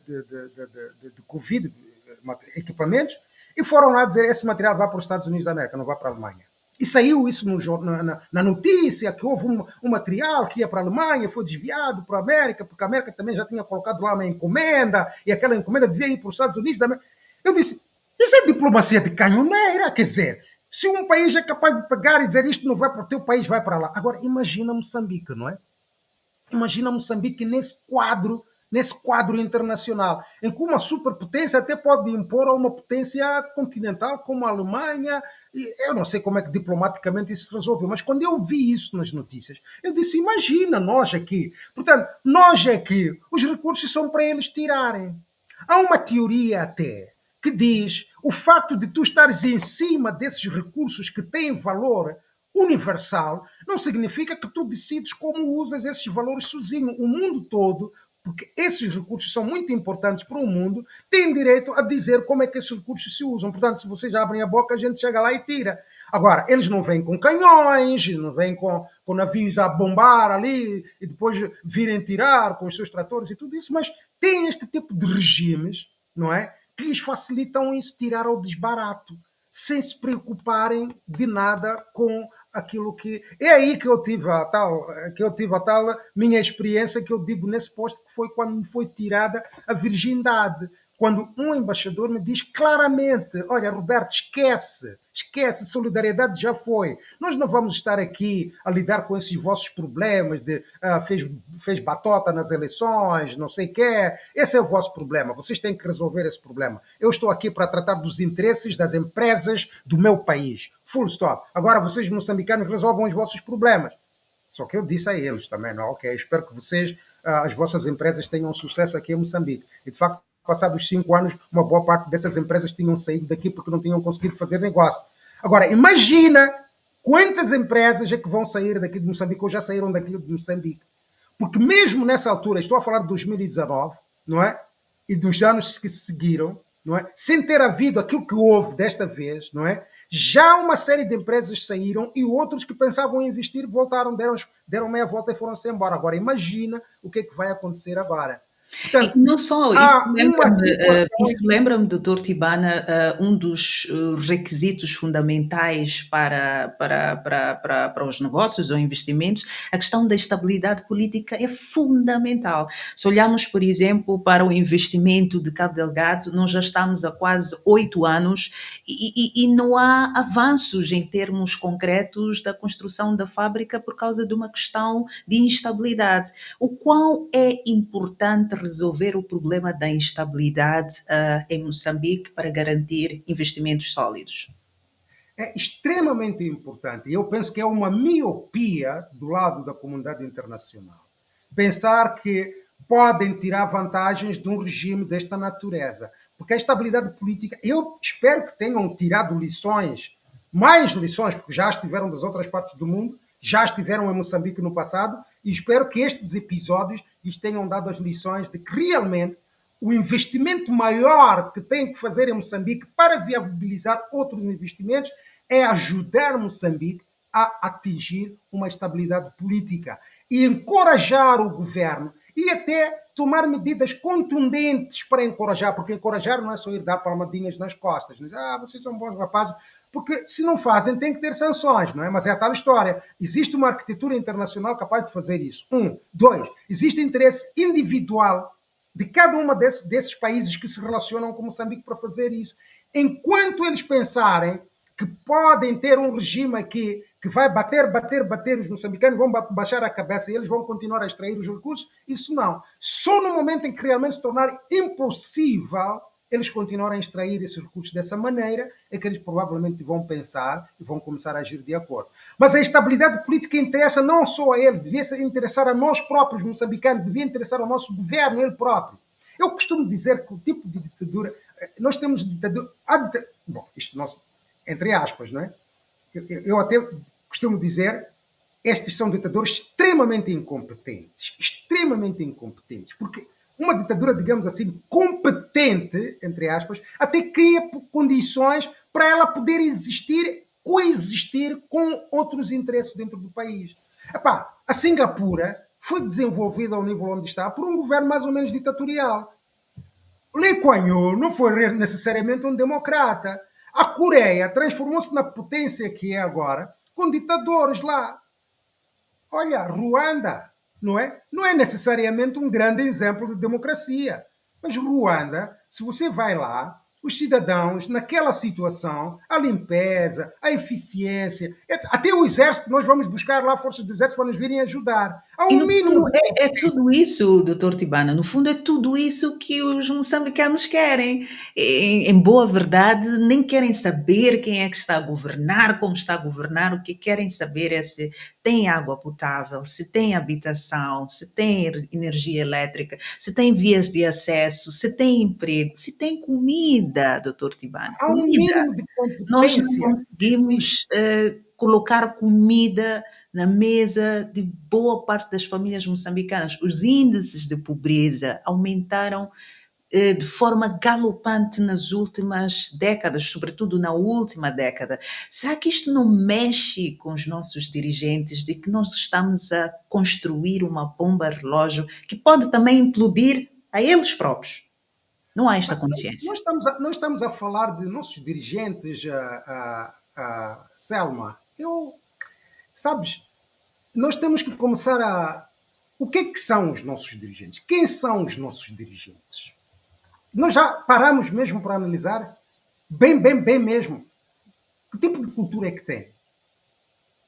Covid, de equipamentos, e foram lá dizer esse material vai para os Estados Unidos da América, não vai para a Alemanha. E saiu isso na notícia, que houve um material que ia para a Alemanha, foi desviado para a América, porque a América também já tinha colocado lá uma encomenda, e aquela encomenda devia ir para os Estados Unidos da América. Eu disse, isso é diplomacia de canhoneira, quer dizer, se um país é capaz de pegar e dizer isto não vai para o teu país, vai para lá. Agora, imagina Moçambique, não é? Imagina Moçambique nesse quadro internacional, em que uma superpotência até pode impor a uma potência continental como a Alemanha. Eu não sei como é que diplomaticamente isso se resolve, mas quando eu vi isso nas notícias, eu disse, imagina, nós aqui. Portanto, nós aqui, os recursos são para eles tirarem. Há uma teoria até que diz o facto de tu estares em cima desses recursos que têm valor universal não significa que tu decides como usas esses valores sozinho. O mundo todo, porque esses recursos são muito importantes para o mundo, tem direito a dizer como é que esses recursos se usam. Portanto, se vocês abrem a boca, a gente chega lá e tira. Agora, eles não vêm com canhões, não vêm com navios a bombar ali e depois virem tirar com os seus tratores e tudo isso, mas tem este tipo de regimes, não é? Que lhes facilitam isso, tirar ao desbarato, sem se preocuparem de nada com aquilo que... É aí que eu tive a tal minha experiência que eu digo nesse posto, que foi quando me foi tirada a virgindade. Quando um embaixador me diz claramente, olha, Roberto, esquece, solidariedade já foi. Nós não vamos estar aqui a lidar com esses vossos problemas de fez batota nas eleições, não sei o quê. Esse é o vosso problema, vocês têm que resolver esse problema. Eu estou aqui para tratar dos interesses das empresas do meu país. Full stop. Agora vocês, moçambicanos, resolvam os vossos problemas. Só que eu disse a eles também, não, ok, espero que vocês, as vossas empresas tenham sucesso aqui em Moçambique. E de facto, passados 5 anos, uma boa parte dessas empresas tinham saído daqui porque não tinham conseguido fazer negócio. Agora, imagina quantas empresas é que vão sair daqui de Moçambique ou já saíram daqui de Moçambique. Porque mesmo nessa altura, estou a falar de 2019, não é? E dos anos que se seguiram, não é? Sem ter havido aquilo que houve desta vez, não é? Já uma série de empresas saíram e outros que pensavam em investir voltaram, deram meia volta e foram-se embora. Agora, imagina o que é que vai acontecer agora. Portanto, não só, isso lembra-me, doutor Tibana, um dos requisitos fundamentais para os negócios ou investimentos, a questão da estabilidade política é fundamental. Se olharmos, por exemplo, para o investimento de Cabo Delgado, nós já estamos há quase 8 anos e não há avanços em termos concretos da construção da fábrica por causa de uma questão de instabilidade. O quão é importante resolver o problema da instabilidade em Moçambique para garantir investimentos sólidos? É extremamente importante. E eu penso que é uma miopia do lado da comunidade internacional pensar que podem tirar vantagens de um regime desta natureza. Porque a estabilidade política, eu espero que tenham tirado lições, mais lições, porque já estiveram das outras partes do mundo, já estiveram em Moçambique no passado, e espero que estes episódios lhes tenham dado as lições de que realmente o investimento maior que tem que fazer em Moçambique para viabilizar outros investimentos é ajudar Moçambique a atingir uma estabilidade política e encorajar o governo e até tomar medidas contundentes para encorajar, porque encorajar não é só ir dar palmadinhas nas costas, né? Vocês são bons rapazes, porque se não fazem tem que ter sanções, não é? Mas é a tal história, existe uma arquitetura internacional capaz de fazer isso. Dois, existe interesse individual de cada um desses países que se relacionam com Moçambique para fazer isso. Enquanto eles pensarem que podem ter um regime aqui que vai bater os moçambicanos, vão baixar a cabeça e eles vão continuar a extrair os recursos, isso não. Só no momento em que realmente se tornar impossível eles continuarem a extrair esses recursos dessa maneira, é que eles provavelmente vão pensar e vão começar a agir de acordo. Mas a estabilidade política interessa não só a eles, devia interessar a nós próprios moçambicanos, devia interessar ao nosso governo, ele próprio. Eu costumo dizer que o tipo de ditadura, nós temos ditadura, bom, isto não, entre aspas, não é? Eu até costumo dizer, estes são ditadores extremamente incompetentes, porque uma ditadura, digamos assim, competente, entre aspas, até cria condições para ela poder existir, coexistir com outros interesses dentro do país. Epá, a Singapura foi desenvolvida ao nível onde está por um governo mais ou menos ditatorial. Lee Kuan Yew não foi necessariamente um democrata. A Coreia transformou-se na potência que é agora, com ditadores lá. Olha, Ruanda, não é? Não é necessariamente um grande exemplo de democracia. Mas Ruanda, se você vai lá, os cidadãos, naquela situação, a limpeza, a eficiência, até o exército, nós vamos buscar lá forças do exército para nos virem ajudar. Há E um no mínimo fundo de... é tudo isso, doutor Tibana, no fundo é tudo isso que os moçambicanos querem. Em boa verdade, nem querem saber quem é que está a governar, como está a governar, o que querem saber é se tem água potável, se tem habitação, se tem energia elétrica, se tem vias de acesso, se tem emprego, se tem comida, doutor Tibana, Há um comida. mínimo de Nós não competência. Sim. conseguimos colocar comida na mesa de boa parte das famílias moçambicanas. Os índices de pobreza aumentaram de forma galopante nas últimas décadas, sobretudo na última década. Será que isto não mexe com os nossos dirigentes de que nós estamos a construir uma bomba relógio que pode também implodir a eles próprios? Não há esta consciência. Nós estamos a falar de nossos dirigentes, Selma. Sabes, nós temos que começar a. O que são os nossos dirigentes? Quem são os nossos dirigentes? Nós já paramos mesmo para analisar? Bem mesmo. Que tipo de cultura é que tem?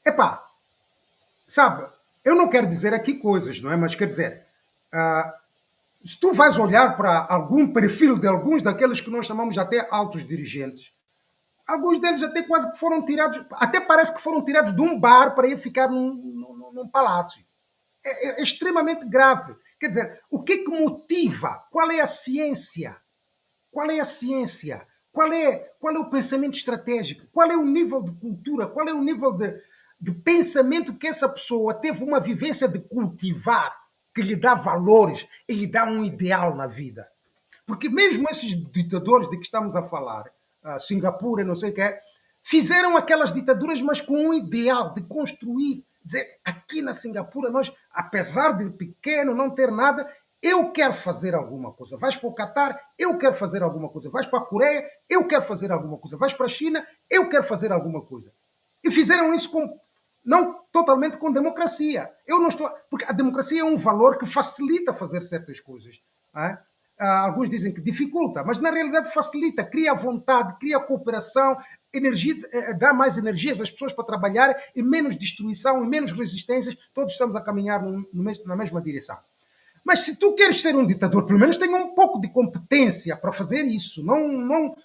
Epá, sabe, eu não quero dizer aqui coisas, não é? Mas quer dizer, se tu vais olhar para algum perfil de alguns daqueles que nós chamamos até altos dirigentes, alguns deles até quase que foram tirados, até parece que foram tirados de um bar para ir ficar num palácio. É extremamente grave. Quer dizer, o que motiva? Qual é a ciência? Qual é a ciência? Qual é o pensamento estratégico? Qual é o nível de cultura? Qual é o nível de pensamento que essa pessoa teve uma vivência de cultivar, que lhe dá valores e lhe dá um ideal na vida? Porque mesmo esses ditadores de que estamos a falar, Singapura, não sei o que é, fizeram aquelas ditaduras, mas com um ideal de construir. Dizer, aqui na Singapura, nós, apesar de pequeno, não ter nada, eu quero fazer alguma coisa. Vais para o Catar, eu quero fazer alguma coisa. Vais para a Coreia, eu quero fazer alguma coisa. Vais para a China, eu quero fazer alguma coisa. E fizeram isso não totalmente com democracia. Eu não estou, porque a democracia é um valor que facilita fazer certas coisas. Não é? Alguns dizem que dificulta, mas na realidade facilita, cria vontade, cria cooperação, energia, dá mais energias às pessoas para trabalhar e menos destruição e menos resistências. Todos estamos a caminhar na mesma direção. Mas se tu queres ser um ditador, pelo menos tenha um pouco de competência para fazer isso. Não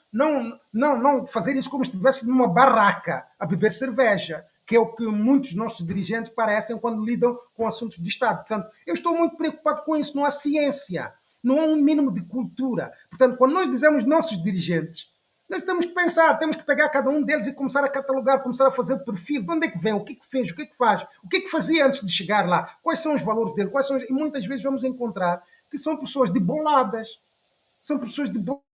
fazer isso como se estivesse numa barraca a beber cerveja, que é o que muitos nossos dirigentes parecem quando lidam com assuntos de Estado. Portanto, eu estou muito preocupado com isso. Não há ciência, não há um mínimo de cultura. Portanto, quando nós dizemos nossos dirigentes, nós temos que pensar, temos que pegar cada um deles e começar a catalogar, começar a fazer perfil. De onde é que vem? O que fez? O que faz? O que fazia antes de chegar lá? Quais são os valores dele? E muitas vezes vamos encontrar que são pessoas deboladas. São pessoas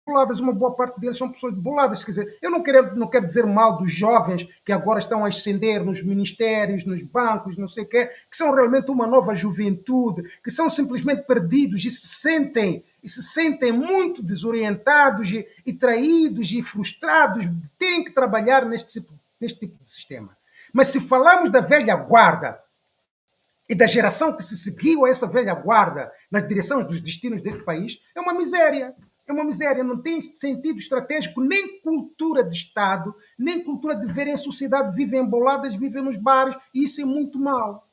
boladas, uma boa parte deles são pessoas boladas. Quer dizer, eu não quero dizer mal dos jovens que agora estão a ascender nos ministérios, nos bancos, não sei o quê, que são realmente uma nova juventude, que são simplesmente perdidos e se sentem muito desorientados e traídos e frustrados de terem que trabalhar neste tipo de sistema. Mas se falamos da velha guarda e da geração que se seguiu a essa velha guarda nas direções dos destinos deste país, é uma miséria. É uma miséria, não tem sentido estratégico, nem cultura de Estado, nem cultura de viver em sociedade, vivem emboladas, vivem nos bares, e isso é muito mau.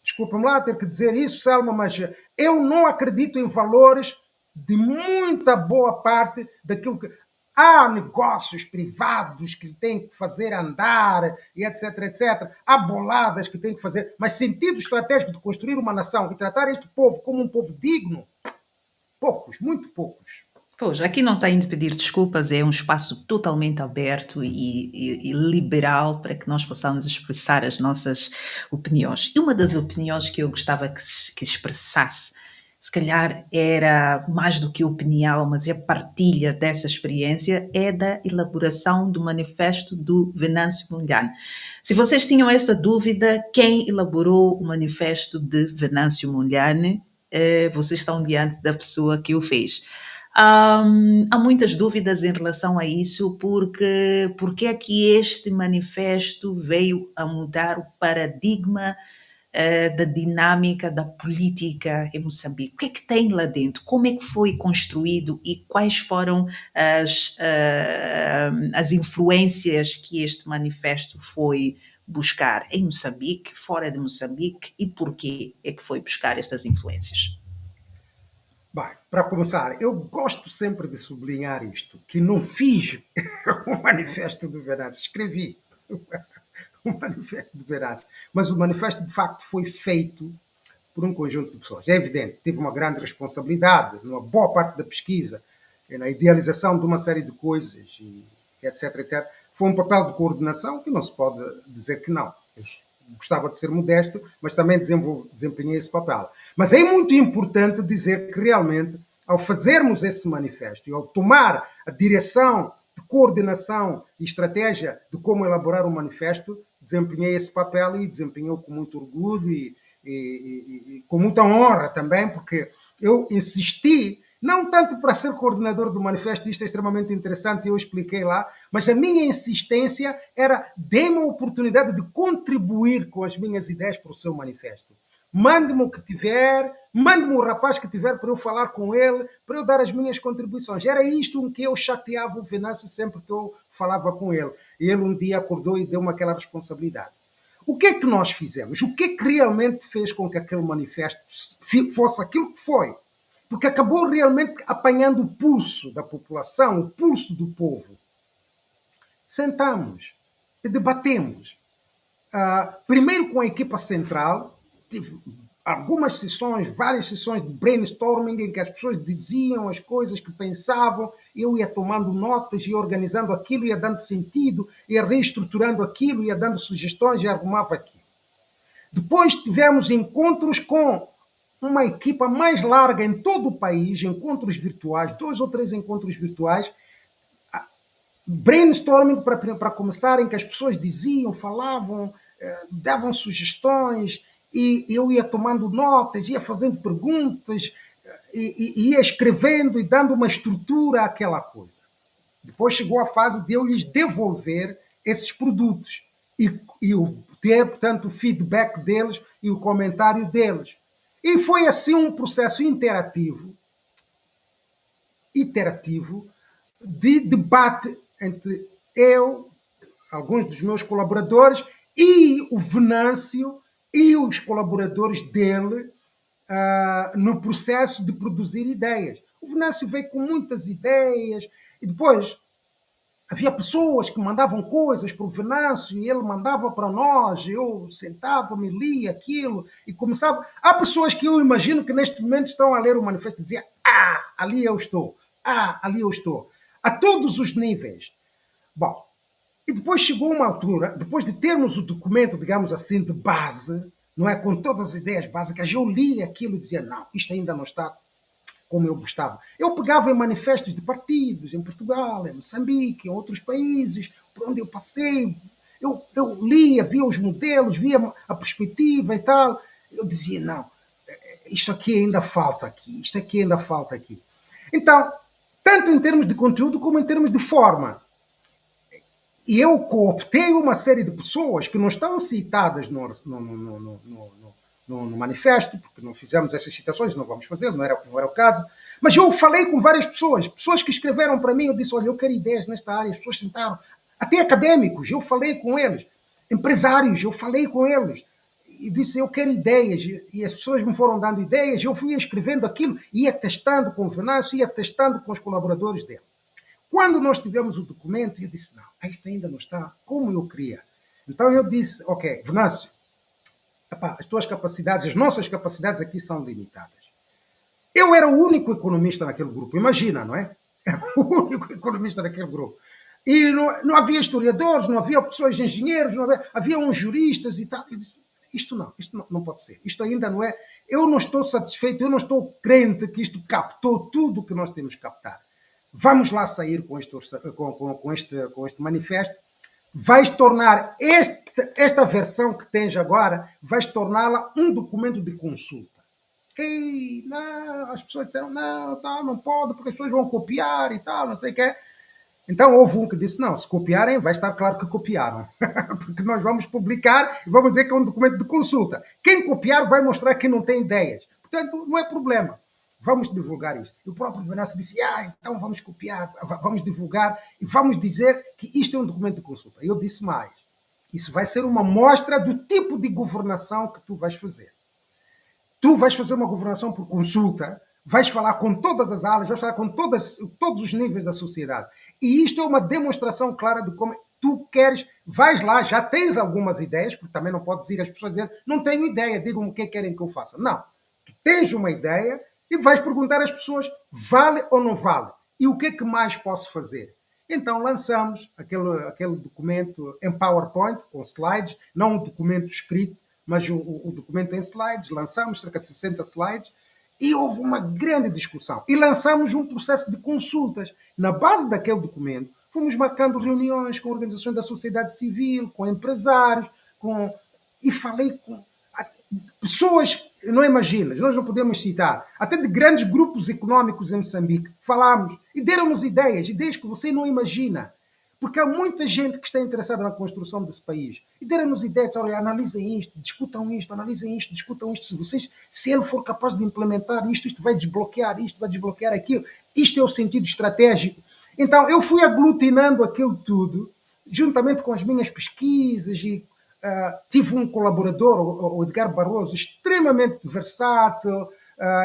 Desculpa-me lá ter que dizer isso, Selma, mas eu não acredito em valores de muita boa parte daquilo que. Há negócios privados que têm que fazer andar, e etc, etc. Há boladas que têm que fazer, mas sentido estratégico de construir uma nação e tratar este povo como um povo digno, poucos, muito poucos. Pois, aqui não tem de pedir desculpas, é um espaço totalmente aberto e liberal para que nós possamos expressar as nossas opiniões. E uma das opiniões que eu gostava que expressasse, se calhar era mais do que opinião, mas é partilha dessa experiência, é da elaboração do manifesto do Venâncio Mondlane. Se vocês tinham essa dúvida, quem elaborou o manifesto de Venâncio Mondlane, vocês estão diante da pessoa que o fez. Há muitas dúvidas em relação a isso, porque é que este manifesto veio a mudar o paradigma da dinâmica da política em Moçambique. O que é que tem lá dentro? Como é que foi construído e quais foram as influências que este manifesto foi buscar em Moçambique, fora de Moçambique, e porquê é que foi buscar estas influências? Bem, para começar, eu gosto sempre de sublinhar isto, que não fiz o manifesto do Venâncio, escrevi o manifesto do Venâncio, mas o manifesto de facto foi feito por um conjunto de pessoas. É evidente, tive uma grande responsabilidade numa boa parte da pesquisa, na idealização de uma série de coisas, e etc, etc. Foi um papel de coordenação que não se pode dizer que não. Eu gostava de ser modesto, mas também desempenhei esse papel. Mas é muito importante dizer que realmente, ao fazermos esse manifesto e ao tomar a direção de coordenação e estratégia de como elaborar um manifesto, desempenhei esse papel e desempenhei com muito orgulho e com muita honra também, porque eu insisti, não tanto para ser coordenador do manifesto, isto é extremamente interessante e eu expliquei lá, mas a minha insistência era dê-me a oportunidade de contribuir com as minhas ideias para o seu manifesto. Mande-me o que tiver, mande-me o rapaz que tiver para eu falar com ele, para eu dar as minhas contribuições. Era isto em que eu chateava o Venâncio sempre que eu falava com ele. E ele um dia acordou e deu-me aquela responsabilidade. O que é que nós fizemos? O que é que realmente fez com que aquele manifesto fosse aquilo que foi? Porque acabou realmente apanhando o pulso da população, o pulso do povo. Sentamos e debatemos. Primeiro com a equipa central, tive algumas sessões, várias sessões de brainstorming em que as pessoas diziam as coisas que pensavam, eu ia tomando notas, ia organizando aquilo, ia dando sentido, ia reestruturando aquilo, ia dando sugestões e arrumava aquilo. Depois tivemos encontros com uma equipa mais larga em todo o país, encontros virtuais, 2 ou 3 encontros virtuais, brainstorming para começar, em que as pessoas diziam, falavam, davam sugestões, e eu ia tomando notas, ia fazendo perguntas, e ia escrevendo e dando uma estrutura àquela coisa. Depois chegou a fase de eu lhes devolver esses produtos e ter, portanto, o feedback deles e o comentário deles. E foi assim um processo iterativo de debate entre eu, alguns dos meus colaboradores e o Venâncio e os colaboradores dele no processo de produzir ideias. O Venâncio veio com muitas ideias e depois havia pessoas que mandavam coisas para o Venâncio e ele mandava para nós, eu sentava-me, lia aquilo e começava. Há pessoas que eu imagino que neste momento estão a ler o manifesto e diziam ali eu estou, ali eu estou. A todos os níveis. Bom, e depois chegou uma altura, depois de termos o documento, digamos assim, de base, não é, com todas as ideias básicas, eu li aquilo e dizia, não, isto ainda não está como eu gostava. Eu pegava em manifestos de partidos, em Portugal, em Moçambique, em outros países, por onde eu passei, eu lia, via os modelos, via a perspectiva e tal. Eu dizia, não, isto aqui ainda falta aqui, isto aqui ainda falta aqui. Então, tanto em termos de conteúdo como em termos de forma. E eu cooptei uma série de pessoas que não estão citadas no manifesto, porque não fizemos essas citações, não vamos fazer, não era o caso. Mas eu falei com várias pessoas que escreveram para mim, eu disse, olha, eu quero ideias nesta área, as pessoas sentaram, até académicos, eu falei com eles, empresários, eu falei com eles, e disse, eu quero ideias, e as pessoas me foram dando ideias, eu fui escrevendo aquilo, ia testando com o Venâncio, ia testando com os colaboradores dele. Quando nós tivemos o documento, eu disse, não, isto ainda não está como eu queria. Então eu disse, ok, Venâncio, as tuas capacidades, as nossas capacidades aqui são limitadas. Eu era o único economista naquele grupo, imagina, não é? Era o único economista naquele grupo. E não havia historiadores, não havia pessoas engenheiros, havia uns juristas e tal. Eu disse, isto não pode ser. Isto ainda não é. Eu não estou satisfeito, eu não estou crente que isto captou tudo o que nós temos que captar. Vamos lá sair com este manifesto. Vais tornar esta versão que tens agora, vais torná-la um documento de consulta. E não, as pessoas disseram, não pode, porque as pessoas vão copiar e tal, não sei o que. Então houve um que disse, não, se copiarem, vai estar claro que copiaram. Porque nós vamos publicar e vamos dizer que é um documento de consulta. Quem copiar vai mostrar que não tem ideias. Portanto, não é problema. Vamos divulgar isso. E o próprio Venâncio disse, então vamos copiar, vamos divulgar e vamos dizer que isto é um documento de consulta. Eu disse mais. Isso vai ser uma mostra do tipo de governação que tu vais fazer. Tu vais fazer uma governação por consulta, vais falar com todas as áreas, vais falar com todos os níveis da sociedade. E isto é uma demonstração clara de como tu queres, vais lá, já tens algumas ideias, porque também não podes ir às pessoas dizer, não tenho ideia, digam-me o que querem que eu faça. Não, tu tens uma ideia e vais perguntar às pessoas, vale ou não vale? E o que é que mais posso fazer? Então lançamos aquele documento em PowerPoint, com slides, não um documento escrito, mas o documento em slides, lançamos cerca de 60 slides, e houve uma grande discussão. E lançamos um processo de consultas. Na base daquele documento, fomos marcando reuniões com organizações da sociedade civil, com empresários, e falei com pessoas, não imaginas, nós não podemos citar, até de grandes grupos económicos em Moçambique, falámos e deram-nos ideias que você não imagina. Porque há muita gente que está interessada na construção desse país. E deram-nos ideias, olha, analisem isto, discutam isto, discutam isto. Se ele for capaz de implementar isto vai desbloquear isto, vai desbloquear aquilo. Isto é o sentido estratégico. Então, eu fui aglutinando aquilo tudo, juntamente com as minhas pesquisas, e tive um colaborador, o Edgar Barroso, extremamente versátil.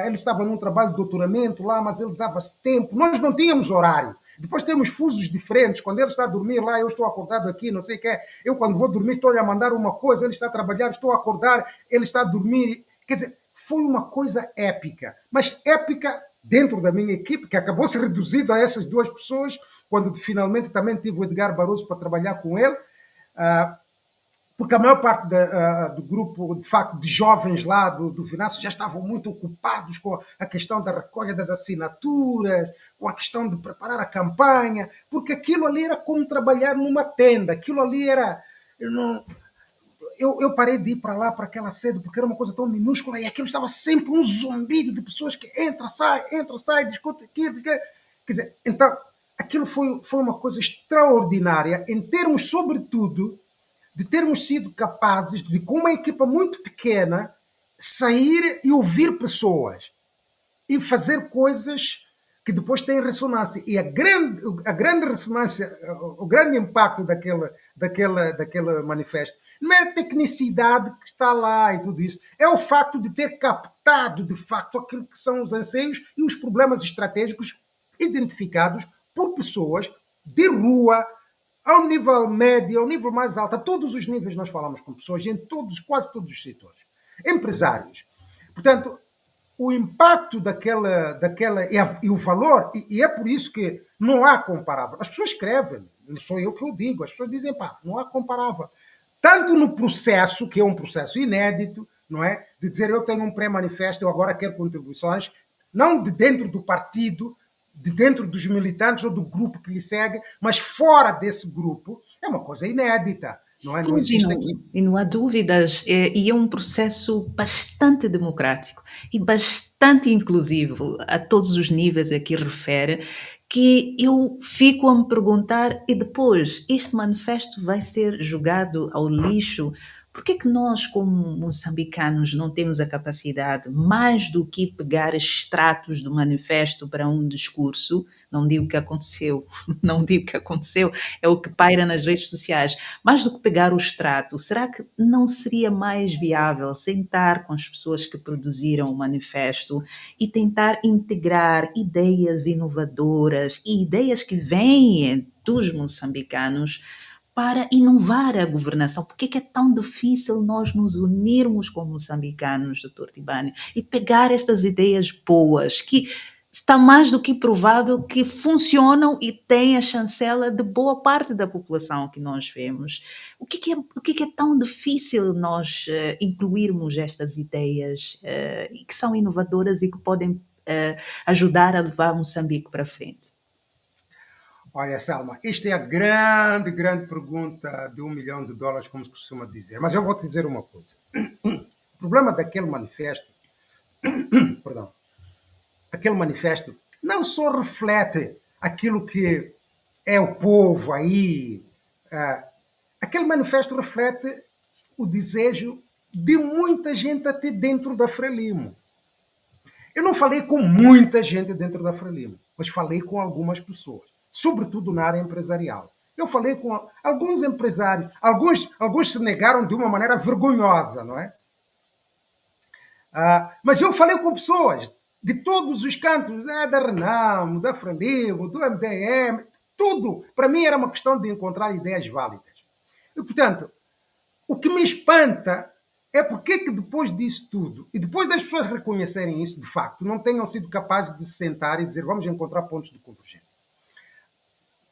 Ele estava num trabalho de doutoramento lá, mas ele dava-se tempo. Nós não tínhamos horário. Depois temos fusos diferentes. Quando ele está a dormir lá, eu estou acordado aqui, não sei o que é. Eu, quando vou dormir, estou a mandar uma coisa, ele está a trabalhar, estou a acordar, ele está a dormir. Quer dizer, foi uma coisa épica. Mas épica dentro da minha equipe, que acabou se reduzindo a essas duas pessoas, quando finalmente também tive o Edgar Barroso para trabalhar com ele. Porque a maior parte do grupo, de facto, de jovens lá do Venâncio já estavam muito ocupados com a questão da recolha das assinaturas, com a questão de preparar a campanha, porque aquilo ali era como trabalhar numa tenda, aquilo ali era... Eu parei de ir para lá, para aquela sede, porque era uma coisa tão minúscula, e aquilo estava sempre um zumbido de pessoas que entra, sai, discute aquilo. Quer dizer, então, aquilo foi uma coisa extraordinária, em termos, sobretudo, de termos sido capazes de, com uma equipa muito pequena, sair e ouvir pessoas e fazer coisas que depois têm ressonância. E a grande ressonância, o grande impacto daquele manifesto não é a tecnicidade que está lá e tudo isso, é o facto de ter captado, de facto, aquilo que são os anseios e os problemas estratégicos identificados por pessoas de rua, ao nível médio, ao nível mais alto, a todos os níveis nós falamos com pessoas, em quase todos os setores. Empresários. Portanto, o impacto daquela e o valor, e é por isso que não há comparável. As pessoas escrevem, não sou eu que eu digo, as pessoas dizem, não há comparável. Tanto no processo, que é um processo inédito, não é? De dizer, eu tenho um pré-manifesto, eu agora quero contribuições, não de dentro do partido, de dentro dos militantes ou do grupo que lhe segue, mas fora desse grupo, é uma coisa inédita, não é? Não Pois, existe aqui. e não há dúvidas, e é um processo bastante democrático e bastante inclusivo a todos os níveis a que refere, que eu fico a me perguntar, e depois, este manifesto vai ser jogado ao lixo? Por que é que nós, como moçambicanos, não temos a capacidade, mais do que pegar extratos do manifesto para um discurso, não digo que aconteceu, não digo que aconteceu, é o que paira nas redes sociais, mais do que pegar o extrato, será que não seria mais viável sentar com as pessoas que produziram o manifesto e tentar integrar ideias inovadoras e ideias que vêm dos moçambicanos para inovar a governação? Por que é tão difícil nós nos unirmos como moçambicanos, doutor Tibani, e pegar estas ideias boas que está mais do que provável que funcionam e têm a chancela de boa parte da população que nós vemos? O que é tão difícil nós incluirmos estas ideias e que são inovadoras e que podem ajudar a levar Moçambique para frente? Olha, Selma, isto é a grande, grande pergunta de US$ 1 milhão, como se costuma dizer. Mas eu vou te dizer uma coisa. O problema daquele manifesto, perdão, aquele manifesto não só reflete aquilo que é o povo aí, aquele manifesto reflete o desejo de muita gente até dentro da Frelimo. Eu não falei com muita gente dentro da Frelimo, mas falei com algumas pessoas, sobretudo na área empresarial. Eu falei com alguns empresários, alguns se negaram de uma maneira vergonhosa, não é? Mas eu falei com pessoas de todos os cantos, da Renamo, da Frelimo, do MDM, tudo. Para mim era uma questão de encontrar ideias válidas. E, portanto, o que me espanta é porque que depois disso tudo, e depois das pessoas reconhecerem isso, de facto, não tenham sido capazes de se sentar e dizer vamos encontrar pontos de convergência.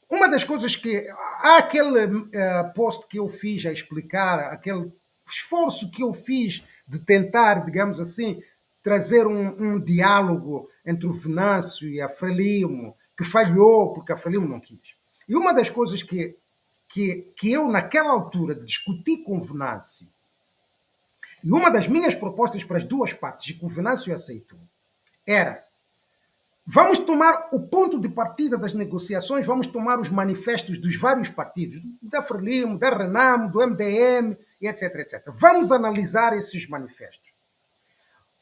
Uma das coisas que... Há aquele post que eu fiz a explicar, aquele esforço que eu fiz de tentar, digamos assim, trazer um diálogo entre o Venâncio e a Frelimo, que falhou porque a Frelimo não quis. E uma das coisas que eu, naquela altura, discuti com o Venâncio, e uma das minhas propostas para as duas partes, e que o Venâncio aceitou, era: vamos tomar o ponto de partida das negociações, vamos tomar os manifestos dos vários partidos, da Frelimo, da Renamo, do MDM, etc, etc. Vamos analisar esses manifestos.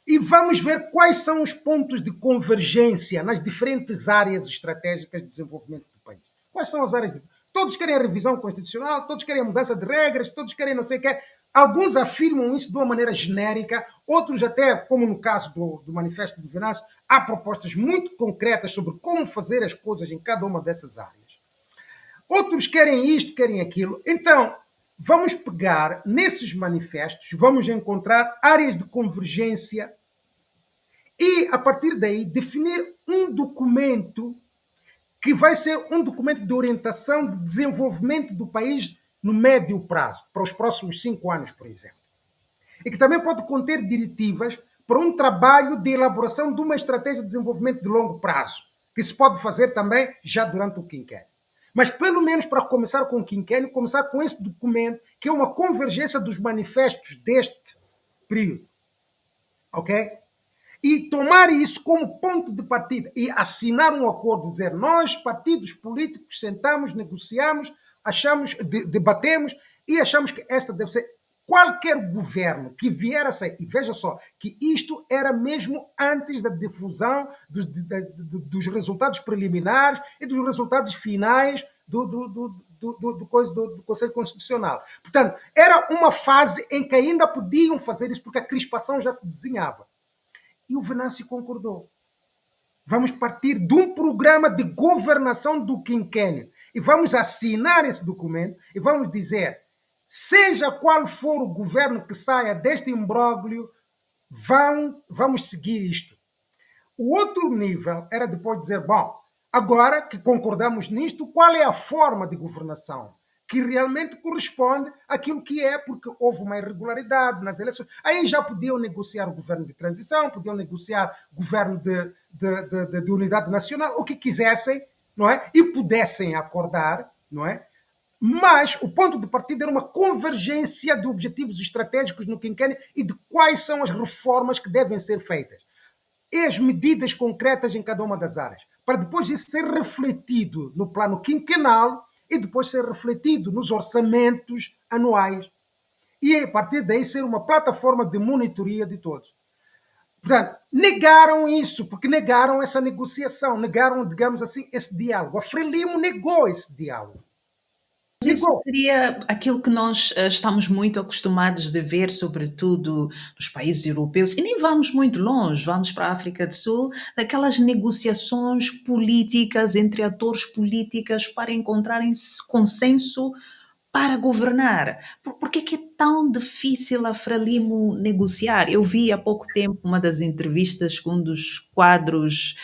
E vamos ver quais são os pontos de convergência nas diferentes áreas estratégicas de desenvolvimento do país. Quais são as áreas de... Todos querem a revisão constitucional, todos querem a mudança de regras, todos querem não sei o quê. Alguns afirmam isso de uma maneira genérica, outros até, como no caso do manifesto do Venâncio, há propostas muito concretas sobre como fazer as coisas em cada uma dessas áreas. Outros querem isto, querem aquilo. Então, vamos pegar nesses manifestos, vamos encontrar áreas de convergência e, a partir daí, definir um documento que vai ser um documento de orientação de desenvolvimento do país no médio prazo, para os próximos 5 anos, por exemplo. E que também pode conter diretivas para um trabalho de elaboração de uma estratégia de desenvolvimento de longo prazo, que se pode fazer também já durante o quinquênio. Mas, pelo menos para começar com o quinquênio, começar com esse documento, que é uma convergência dos manifestos deste período. Ok? E tomar isso como ponto de partida e assinar um acordo, dizer nós, partidos políticos, sentamos, negociamos, achamos, debatemos e achamos que esta deve ser qualquer governo que vier a ser. E veja só, que isto era mesmo antes da difusão dos resultados preliminares e dos resultados finais do Conselho Constitucional. Portanto, era uma fase em que ainda podiam fazer isso porque a crispação já se desenhava. E o Venâncio concordou. Vamos partir de um programa de governação do quinquênio. E vamos assinar esse documento e vamos dizer, seja qual for o governo que saia deste imbróglio, vamos seguir isto. O outro nível era depois dizer, bom, agora que concordamos nisto, qual é a forma de governação? que realmente corresponde àquilo que é, porque houve uma irregularidade nas eleições. Aí já podiam negociar o governo de transição, podiam negociar o governo de unidade nacional, o que quisessem, não é? E pudessem acordar, não é? Mas o ponto de partida era uma convergência de objetivos estratégicos no quinquênio e de quais são as reformas que devem ser feitas e as medidas concretas em cada uma das áreas, para depois isso ser refletido no plano quinquenal e depois ser refletido nos orçamentos anuais. E a partir daí ser uma plataforma de monitoria de todos. Portanto, negaram isso, porque negaram essa negociação, negaram, digamos assim, esse diálogo. A Frelimo negou esse diálogo. Mas isso seria aquilo que nós estamos muito acostumados de ver, sobretudo nos países europeus, e nem vamos muito longe, vamos para a África do Sul, daquelas negociações políticas entre atores políticos para encontrarem consenso para governar. Por que é tão difícil a Frelimo negociar? Eu vi há pouco tempo uma das entrevistas com um dos quadros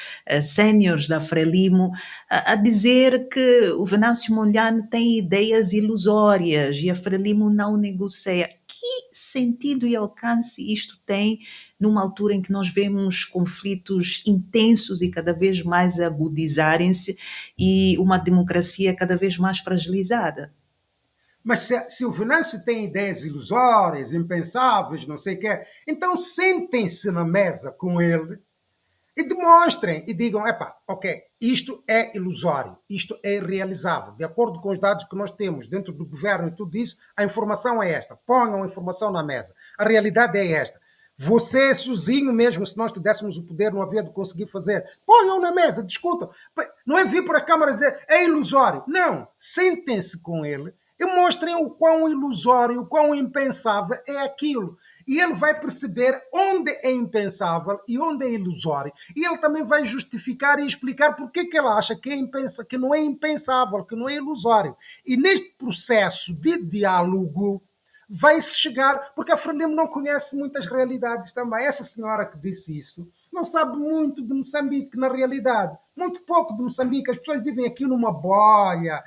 séniores da Frelimo a dizer que o Venâncio Mondlane tem ideias ilusórias e a Frelimo não negocia. Que sentido e alcance isto tem numa altura em que nós vemos conflitos intensos e cada vez mais agudizarem-se e uma democracia cada vez mais fragilizada? Mas se o Venâncio tem ideias ilusórias, impensáveis, não sei o quê, então sentem-se na mesa com ele e demonstrem e digam, epá, ok, isto é ilusório, isto é irrealizável. De acordo com os dados que nós temos dentro do governo e tudo isso, a informação é esta. Ponham a informação na mesa. A realidade é esta. Você sozinho mesmo, se nós tivéssemos o poder, não havia de conseguir fazer. Ponham na mesa, discutam. Não é vir para a Câmara dizer, é ilusório. Não, sentem-se com ele e mostrem o quão ilusório, o quão impensável é aquilo. E ele vai perceber onde é impensável e onde é ilusório. E ele também vai justificar e explicar porque que ele acha que, que não é impensável, que não é ilusório. E neste processo de diálogo vai-se chegar, porque a Frelimo não conhece muitas realidades também. Essa senhora que disse isso não sabe muito de Moçambique na realidade. Muito pouco de Moçambique. As pessoas vivem aqui numa bolha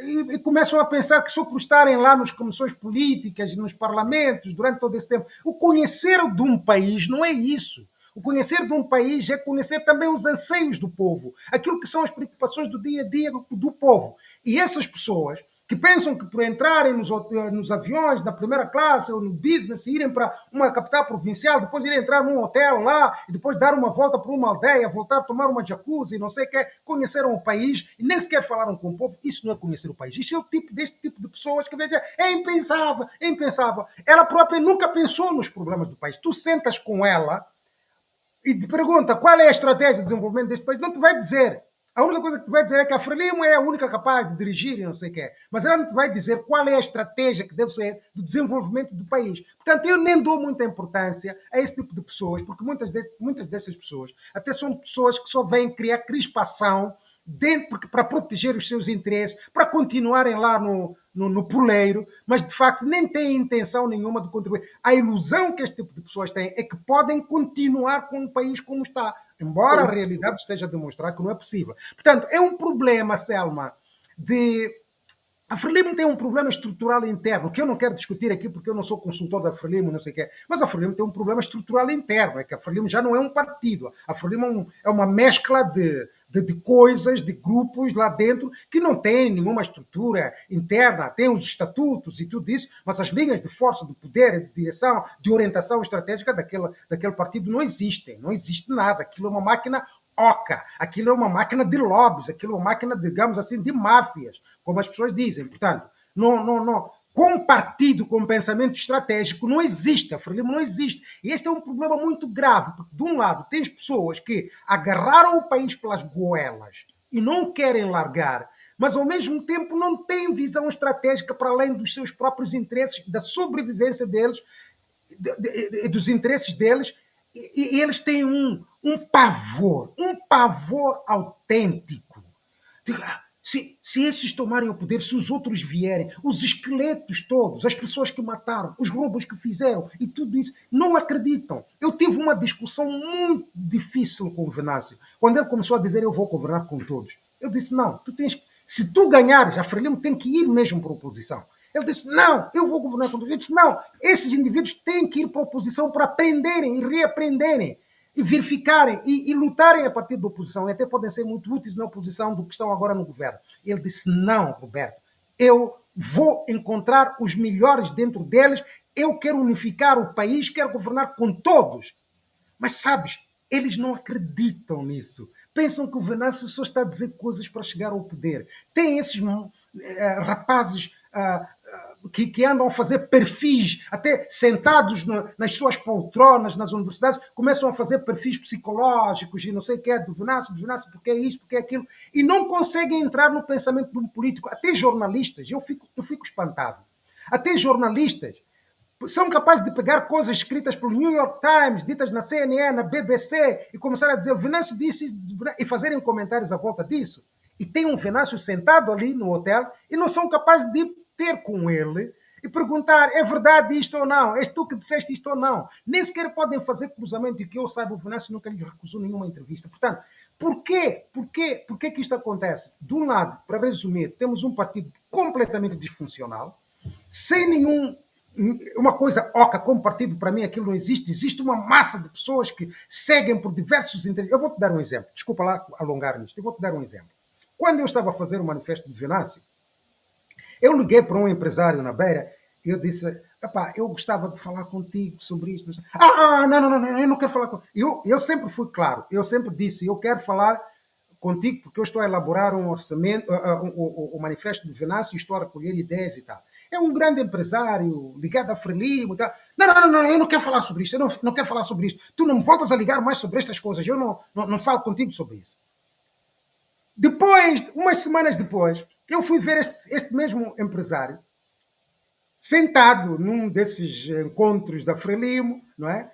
e começam a pensar que só por estarem lá nas comissões políticas, nos parlamentos, durante todo esse tempo. O conhecer de um país não é isso. O conhecer de um país é conhecer também os anseios do povo, aquilo que são as preocupações do dia a dia do povo. E essas pessoas que pensam que por entrarem nos aviões, na primeira classe ou no business, irem para uma capital provincial, depois irem entrar num hotel lá, e depois dar uma volta por uma aldeia, voltar a tomar uma jacuzzi, não sei o que, conheceram o país e nem sequer falaram com o povo, isso não é conhecer o país. Isso é o tipo deste tipo de pessoas que vão dizer, é impensável, é impensável. Ela própria nunca pensou nos problemas do país. Tu sentas com ela e te pergunta qual é a estratégia de desenvolvimento deste país, não te vai dizer. A única coisa que te vai dizer é que a Frelimo é a única capaz de dirigir e não sei o quê. Mas ela não te vai dizer qual é a estratégia que deve ser do desenvolvimento do país. Portanto, eu nem dou muita importância a esse tipo de pessoas, porque muitas dessas pessoas até são pessoas que só vêm criar crispação para proteger os seus interesses, para continuarem lá no poleiro, mas de facto nem têm intenção nenhuma de contribuir. A ilusão que este tipo de pessoas têm é que podem continuar com o país como está, embora a realidade esteja a demonstrar que não é possível. Portanto, é um problema, Selma, a Frelimo tem um problema estrutural interno, que eu não quero discutir aqui porque eu não sou consultor da Frelimo, não sei o quê, mas a Frelimo tem um problema estrutural interno, é que a Frelimo já não é um partido, a Frelimo é uma mescla de coisas, de grupos lá dentro que não têm nenhuma estrutura interna, tem os estatutos e tudo isso, mas as linhas de força, de poder, de direção, de orientação estratégica daquele partido não existem, não existe nada, aquilo é uma máquina oca, aquilo é uma máquina de lobbies, aquilo é uma máquina, digamos assim, de máfias, como as pessoas dizem. Portanto, não. Com um partido com pensamento estratégico não existe, a Frelimo não existe. E este é um problema muito grave, porque de um lado tens pessoas que agarraram o país pelas goelas e não querem largar, mas ao mesmo tempo não têm visão estratégica para além dos seus próprios interesses, da sobrevivência deles, dos interesses deles, e eles têm um pavor autêntico. Se esses tomarem o poder, se os outros vierem, os esqueletos todos, as pessoas que mataram, os roubos que fizeram e tudo isso, não acreditam. Eu tive uma discussão muito difícil com o Venâncio, quando ele começou a dizer eu vou governar com todos. Eu disse, não, tu tens Se tu ganhares, a Frelimo tem que ir mesmo para a oposição. Ele disse, não, eu vou governar contra ele. Ele disse, não, esses indivíduos têm que ir para a oposição para aprenderem e reaprenderem e verificarem e lutarem a partir da oposição. E até podem ser muito úteis na oposição do que estão agora no governo. Ele disse, não, Roberto, eu vou encontrar os melhores dentro deles, eu quero unificar o país, quero governar com todos. Mas sabes, eles não acreditam nisso. Pensam que o Venâncio só está a dizer coisas para chegar ao poder. Tem esses rapazes que andam a fazer perfis, até sentados nas suas poltronas nas universidades, começam a fazer perfis psicológicos e não sei o que é do Venâncio, porque é isso, porque é aquilo, e não conseguem entrar no pensamento de um político. Até jornalistas, eu fico espantado. Até jornalistas são capazes de pegar coisas escritas pelo New York Times, ditas na CNN, na BBC, e começar a dizer o Venâncio disse isso, e fazerem comentários à volta disso. E tem um Venâncio sentado ali no hotel e não são capazes de ter com ele e perguntar, é verdade isto ou não? És tu que disseste isto ou não? Nem sequer podem fazer cruzamento, e que eu saiba, o Venâncio nunca lhe recusou nenhuma entrevista. Portanto, porquê que isto acontece? De um lado, para resumir, temos um partido completamente disfuncional, sem nenhum uma coisa oca, como partido, para mim aquilo não existe. Existe uma massa de pessoas que seguem por diversos interesses. Eu vou-te dar um exemplo. Desculpa lá alongar nisto. Eu vou-te dar um exemplo. Quando eu estava a fazer o manifesto de Venâncio, eu liguei para um empresário na Beira e eu disse, eu gostava de falar contigo sobre isto. Não, eu não quero falar contigo. Eu sempre fui claro. Eu sempre disse, eu quero falar contigo porque eu estou a elaborar um orçamento, o manifesto do Venâncio, e estou a recolher ideias e tal. É um grande empresário ligado a Frelimo e tal. Não, eu não quero falar sobre isto, eu não quero falar sobre isto. Tu não me voltas a ligar mais sobre estas coisas, eu não falo contigo sobre isso. Depois, umas semanas depois, eu fui ver este mesmo empresário sentado num desses encontros da Frelimo, não é?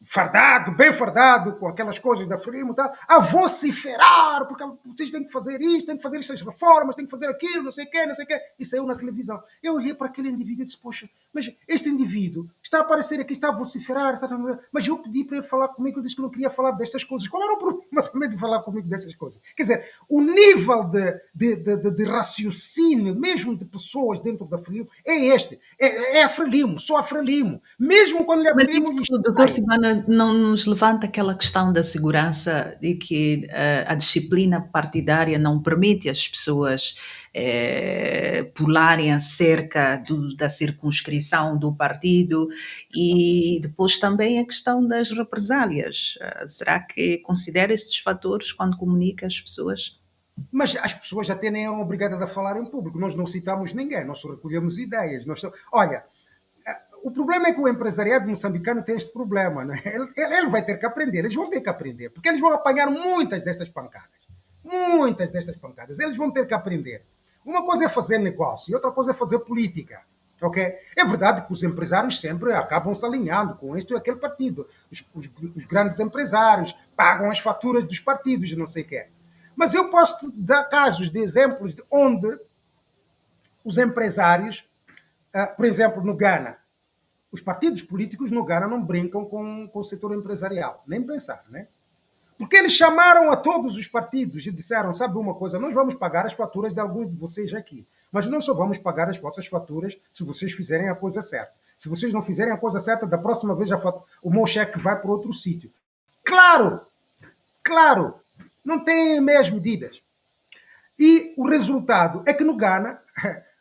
Fardado, bem fardado, com aquelas coisas da Frelimo, tá? A vociferar, porque vocês têm que fazer isto, têm que fazer estas reformas, têm que fazer aquilo, não sei o quê, e saiu na televisão. Eu olhei para aquele indivíduo e disse, poxa, mas este indivíduo está a aparecer aqui, está a vociferar, mas eu pedi para ele falar comigo, ele disse que não queria falar destas coisas. Qual era o problema de falar comigo dessas coisas? Quer dizer, o nível de raciocínio, mesmo de pessoas dentro da Frelimo, é este. É a Frelimo, só a Frelimo. Mesmo quando a Mas Frelimo... isso, doutor Silvana, não nos levanta aquela questão da segurança e que a disciplina partidária não permite as pessoas pularem a cerca da circunscrição do partido, e depois também a questão das represálias. Será que considera estes fatores quando comunica às pessoas? Mas as pessoas até nem eram obrigadas a falar em público. Nós não citamos ninguém, nós só recolhemos ideias. Olha, o problema é que o empresariado moçambicano tem este problema. Né? Ele vai ter que aprender, eles vão ter que aprender, porque eles vão apanhar muitas destas pancadas. Muitas destas pancadas. Eles vão ter que aprender. Uma coisa é fazer negócio e outra coisa é fazer política. Okay? É verdade que os empresários sempre acabam se alinhando com este ou aquele partido. Os grandes empresários pagam as faturas dos partidos e não sei o quê. Mas eu posso dar casos de exemplos de onde os empresários, por exemplo, no Ghana, os partidos políticos no Ghana não brincam com o setor empresarial, nem pensar, né? Porque eles chamaram a todos os partidos e disseram, sabe uma coisa, nós vamos pagar as faturas de alguns de vocês aqui, mas nós só vamos pagar as vossas faturas se vocês fizerem a coisa certa. Se vocês não fizerem a coisa certa, da próxima vez o meu cheque vai para outro sítio. Claro, não tem meias medidas. E o resultado é que no Ghana,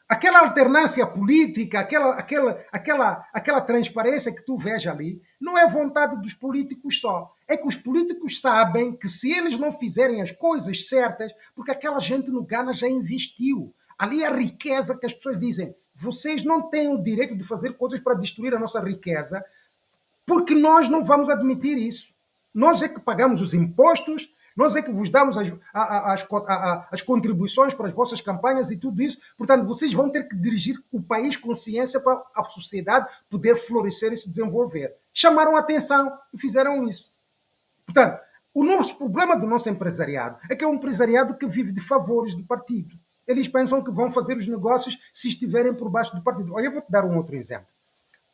aquela alternância política, aquela transparência que tu vês ali, não é vontade dos políticos só. É que os políticos sabem que se eles não fizerem as coisas certas, porque aquela gente no Ghana já investiu. Ali é a riqueza que as pessoas dizem, vocês não têm o direito de fazer coisas para destruir a nossa riqueza, porque nós não vamos admitir isso. Nós é que pagamos os impostos, nós é que vos damos as contribuições para as vossas campanhas e tudo isso. Portanto, vocês vão ter que dirigir o país com ciência para a sociedade poder florescer e se desenvolver. Chamaram a atenção e fizeram isso. Portanto, o nosso problema do nosso empresariado é que é um empresariado que vive de favores do partido. Eles pensam que vão fazer os negócios se estiverem por baixo do partido. Olha, eu vou-te dar um outro exemplo.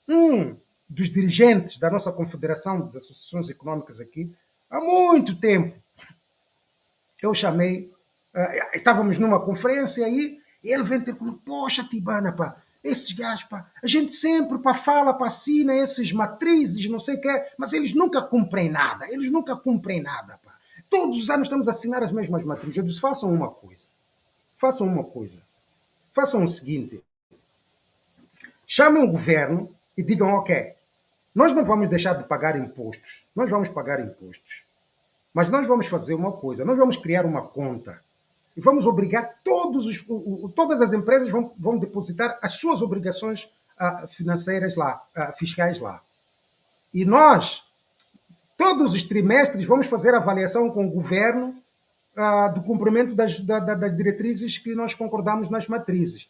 Um dos dirigentes da nossa Confederação das Associações Econômicas aqui, há muito tempo, eu chamei Estávamos numa conferência aí, e ele vem ter comigo, poxa, Tibana, pá, esses gajos, pá, a gente sempre pá, fala, pá, assina esses matrizes, não sei o quê, mas eles nunca cumprem nada, eles nunca cumprem nada, pá. Todos os anos estamos a assinar as mesmas matrizes. Eu disse, façam uma coisa, façam o seguinte, chamem o governo e digam, ok, nós não vamos deixar de pagar impostos, nós vamos pagar impostos, mas nós vamos fazer uma coisa, nós vamos criar uma conta e vamos obrigar todas as empresas vão depositar as suas obrigações financeiras lá, fiscais lá. E nós, todos os trimestres, vamos fazer avaliação com o governo do cumprimento das diretrizes que nós concordamos nas matrizes.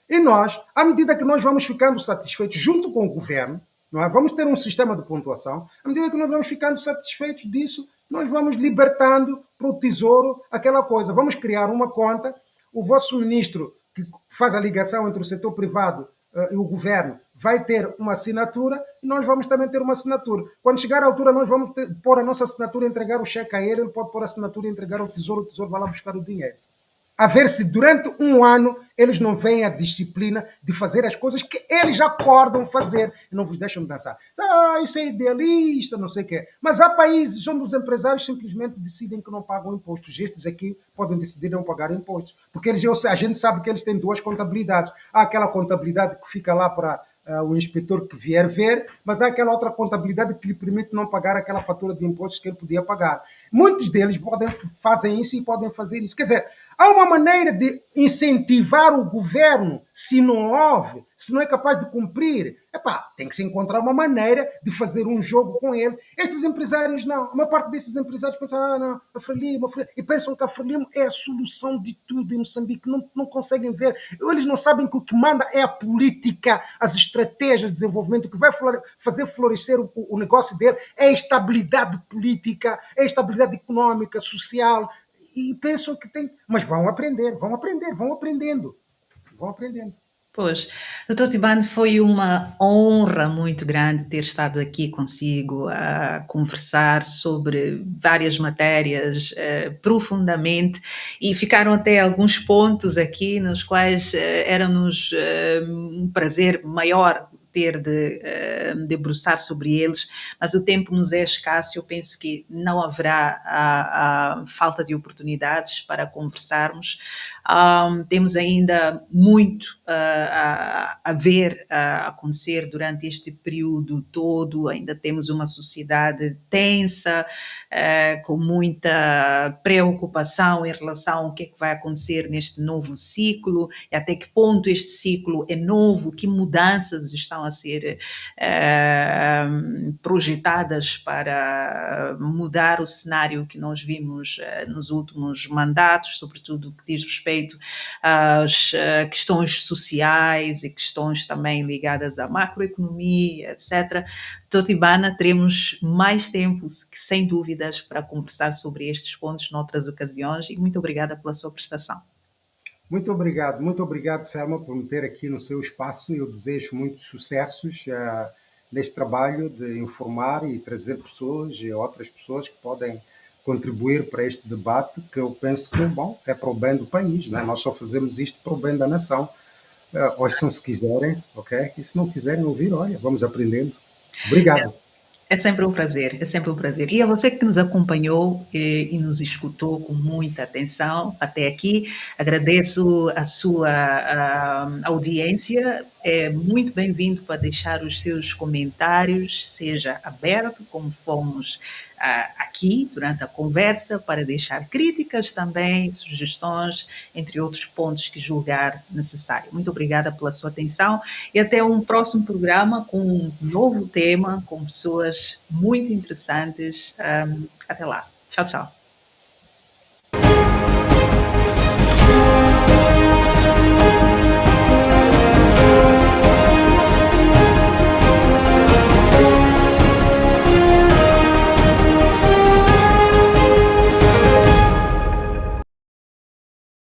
E nós, à medida que nós vamos ficando satisfeitos junto com o governo, não é? Vamos ter um sistema de pontuação, à medida que nós vamos ficando satisfeitos disso, nós vamos libertando para o Tesouro aquela coisa. Vamos criar uma conta, o vosso ministro, que faz a ligação entre o setor privado e o governo, vai ter uma assinatura e nós vamos também ter uma assinatura. Quando chegar a altura, nós vamos pôr a nossa assinatura e entregar o cheque a ele pode pôr a assinatura e entregar ao Tesouro, o Tesouro vai lá buscar o dinheiro. A ver se durante um ano eles não veem a disciplina de fazer as coisas que eles acordam fazer e não vos deixam dançar. Isso é idealista, não sei o quê. Mas há países onde os empresários simplesmente decidem que não pagam impostos. Estes aqui podem decidir não pagar impostos. Porque a gente sabe que eles têm duas contabilidades. Há aquela contabilidade que fica lá para o inspetor que vier ver, mas há aquela outra contabilidade que lhe permite não pagar aquela fatura de impostos que ele podia pagar. Muitos deles fazem isso e podem fazer isso. Quer dizer, há uma maneira de incentivar o governo, se não houve, se não é capaz de cumprir. Tem que se encontrar uma maneira de fazer um jogo com ele. Estes empresários não. Uma parte desses empresários pensam, não, a Frelimo, e pensam que a Frelimo é a solução de tudo em Moçambique. Não conseguem ver. Eles não sabem que o que manda é a política, as estratégias de desenvolvimento. O que vai fazer florescer o negócio dele é a estabilidade política, é a estabilidade econômica, social. E pensam que tem. Mas vão aprendendo. Vão aprendendo. Pois, Dr. Tibane, foi uma honra muito grande ter estado aqui consigo a conversar sobre várias matérias profundamente e ficaram até alguns pontos aqui nos quais era-nos um prazer maior ter de debruçar sobre eles, mas o tempo nos é escasso. Eu penso que não haverá a falta de oportunidades para conversarmos. Temos ainda muito a ver a acontecer durante este período todo. Ainda temos uma sociedade tensa, com muita preocupação em relação ao que é que vai acontecer neste novo ciclo e até que ponto este ciclo é novo, que mudanças estão a ser projetadas para mudar o cenário que nós vimos nos últimos mandatos, sobretudo o que diz respeito às questões sociais e questões também ligadas à macroeconomia, etc. Doutor Tibana, teremos mais tempo, sem dúvidas, para conversar sobre estes pontos noutras ocasiões e muito obrigada pela sua prestação. Muito obrigado, Selma, por me ter aqui no seu espaço. Eu desejo muitos sucessos neste trabalho de informar e trazer pessoas e outras pessoas que podem contribuir para este debate, que eu penso que, é para o bem do país, não é? Nós só fazemos isto para o bem da nação. Ouçam se quiserem, ok? E se não quiserem ouvir, olha, vamos aprendendo. Obrigado. É sempre um prazer, é sempre um prazer. E a você que nos acompanhou e nos escutou com muita atenção até aqui, agradeço a sua audiência. É muito bem-vindo para deixar os seus comentários, seja aberto, como fomos aqui durante a conversa, para deixar críticas também, sugestões, entre outros pontos que julgar necessário. Muito obrigada pela sua atenção e até um próximo programa com um novo tema, com pessoas muito interessantes. Até lá. Tchau, tchau.